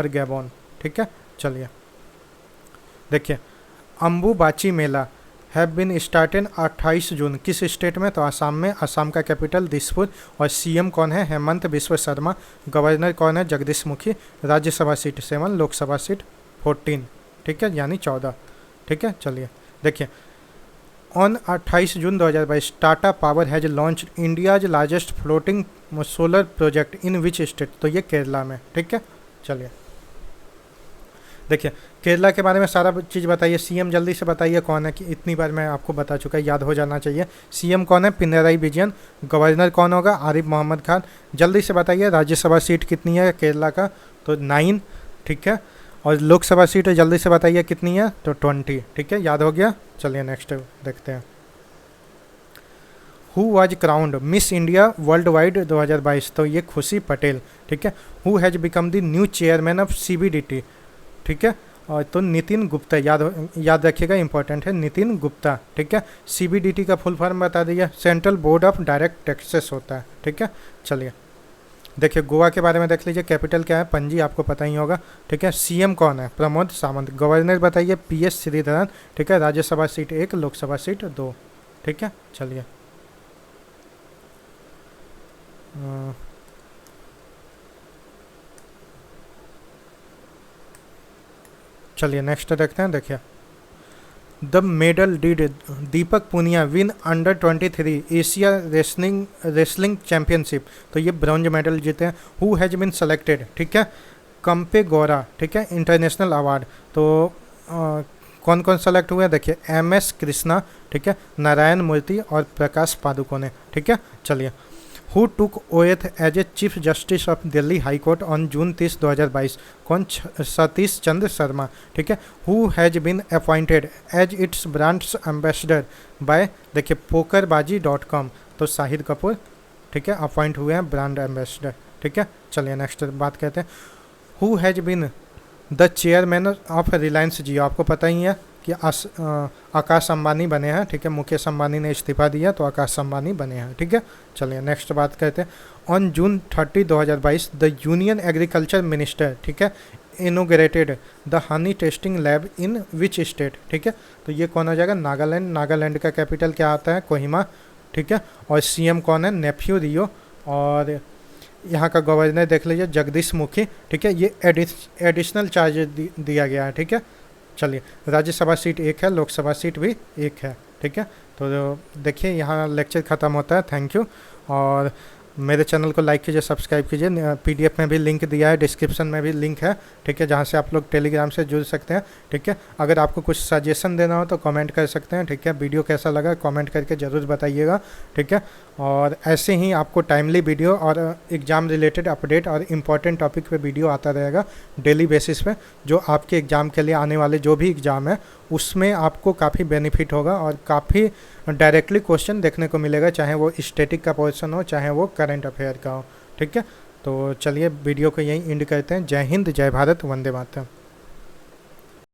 गैबोन, ठीक है। चलिए, देखिए अम्बुबाची मेला हैव बीन स्टार्टेड 28 जून किस स्टेट में? तो आसाम में। आसाम का कैपिटल दिसपुर। और सीएम कौन है? हेमंत बिश्व शर्मा। गवर्नर कौन है? जगदीश मुखी। राज्यसभा सीट 7, लोकसभा सीट 14, ठीक है, यानी 14, ठीक है। चलिए, देखिए on 28 June 2022 Tata power has launch India's largest floating solar project in which state? तो ये केरला में, ठीक है। चलिए, देखिए केरला के बारे में सारा चीज़ बताइए। सीएम जल्दी से बताइए कौन है, कि इतनी बार मैं आपको बता चुका, याद हो जाना चाहिए। सीएम कौन है? पिनराई विजयन। गवर्नर कौन होगा? आरिफ मोहम्मद खान। जल्दी से बताइए राज्यसभा सीट कितनी है केरला का? तो 9, ठीक है। और लोकसभा सीट जल्दी से बताइए कितनी है? तो 20, ठीक है। याद हो गया। चलिए नेक्स्ट देखते हैं। Who was crowned miss India world wide 2022? तो ये खुशी पटेल, ठीक है। Who has become the new chairman of CBDT? ठीक है। और तो नितिन गुप्ता, याद रखिएगा, इंपॉर्टेंट है, नितिन गुप्ता, ठीक है। CBDT का फुल फॉर्म बता दीजिए। Central board of direct taxes होता है, ठीक है। चलिए, देखिए गोवा के बारे में देख लीजिए। कैपिटल क्या है? पणजी, आपको पता ही होगा, ठीक है। सीएम कौन है? प्रमोद सावंत। गवर्नर बताइए PS श्रीधरन, ठीक है। राज्यसभा सीट 1, लोकसभा सीट 2, ठीक है। चलिए, चलिए नेक्स्ट देखते हैं। देखिए the medal did Deepak Punia win under 23 Asia wrestling championship, तो ये ब्रॉन्ज मेडल जीते हैं। हु हैज बीन सेलेक्टेड, ठीक है, कंपे गौरा, ठीक है, इंटरनेशनल अवार्ड। तो कौन कौन सेलेक्ट हुए हैं देखिए, MS कृष्णा, ठीक है, नारायण मूर्ति और प्रकाश पादुकोणे, ठीक है। चलिए, who took oath as a chief justice of Delhi high court on June 30, 2022, कौन, सतीश चंद्र शर्मा, ठीक है। Who has been appointed as its brands ambassador by, देखिए, pokerbazi.com, तो शाहिद कपूर, ठीक है, अपॉइंट हुए हैं ब्रांड एम्बेसडर, ठीक है। चलिए नेक्स्ट बात कहते हैं, who has been the chairman of Reliance Jio, आपको पता ही है कि आकाश अंबानी बने हैं, ठीक है, मुकेश अंबानी ने इस्तीफा दिया तो आकाश अंबानी बने हैं, ठीक है। चलिए नेक्स्ट बात करते हैं, on June 30, 2022 the union agriculture minister, ठीक है, inaugurated the honey testing lab in which state, ठीक है। तो ये कौन हो जाएगा, नागालैंड। नागालैंड का कैपिटल क्या आता है, कोहिमा, ठीक है। और CM कौन है, नेफ्यू रियो। और यहाँ का गवर्नर देख लीजिए, जगदीश मुखी, ठीक है। ये एडिशनल चार्ज दिया गया है, ठीक है। चलिए, राज्यसभा सीट 1 है, लोकसभा सीट भी 1 है, ठीक है। तो देखिए यहाँ लेक्चर ख़त्म होता है। थैंक यू, और मेरे चैनल को लाइक कीजिए, सब्सक्राइब कीजिए। PDF में भी लिंक दिया है, डिस्क्रिप्शन में भी लिंक है, ठीक है, जहाँ से आप लोग टेलीग्राम से जुड़ सकते हैं, ठीक है। अगर आपको कुछ सजेशन देना हो तो कमेंट कर सकते हैं, ठीक है। वीडियो कैसा लगा कमेंट करके ज़रूर बताइएगा, ठीक है। और ऐसे ही आपको टाइमली वीडियो और एग्ज़ाम रिलेटेड अपडेट और इम्पॉर्टेंट टॉपिक पे वीडियो आता रहेगा डेली बेसिस पे, जो आपके एग्ज़ाम के लिए आने वाले जो भी एग्ज़ाम है उसमें आपको काफ़ी बेनिफिट होगा और काफ़ी डायरेक्टली क्वेश्चन देखने को मिलेगा, चाहे वो स्टैटिक का पोर्शन हो चाहे वो करंट अफेयर का हो, ठीक है। तो चलिए वीडियो को यहीं एंड करते हैं। जय हिंद, जय भारत, वंदे मातरम।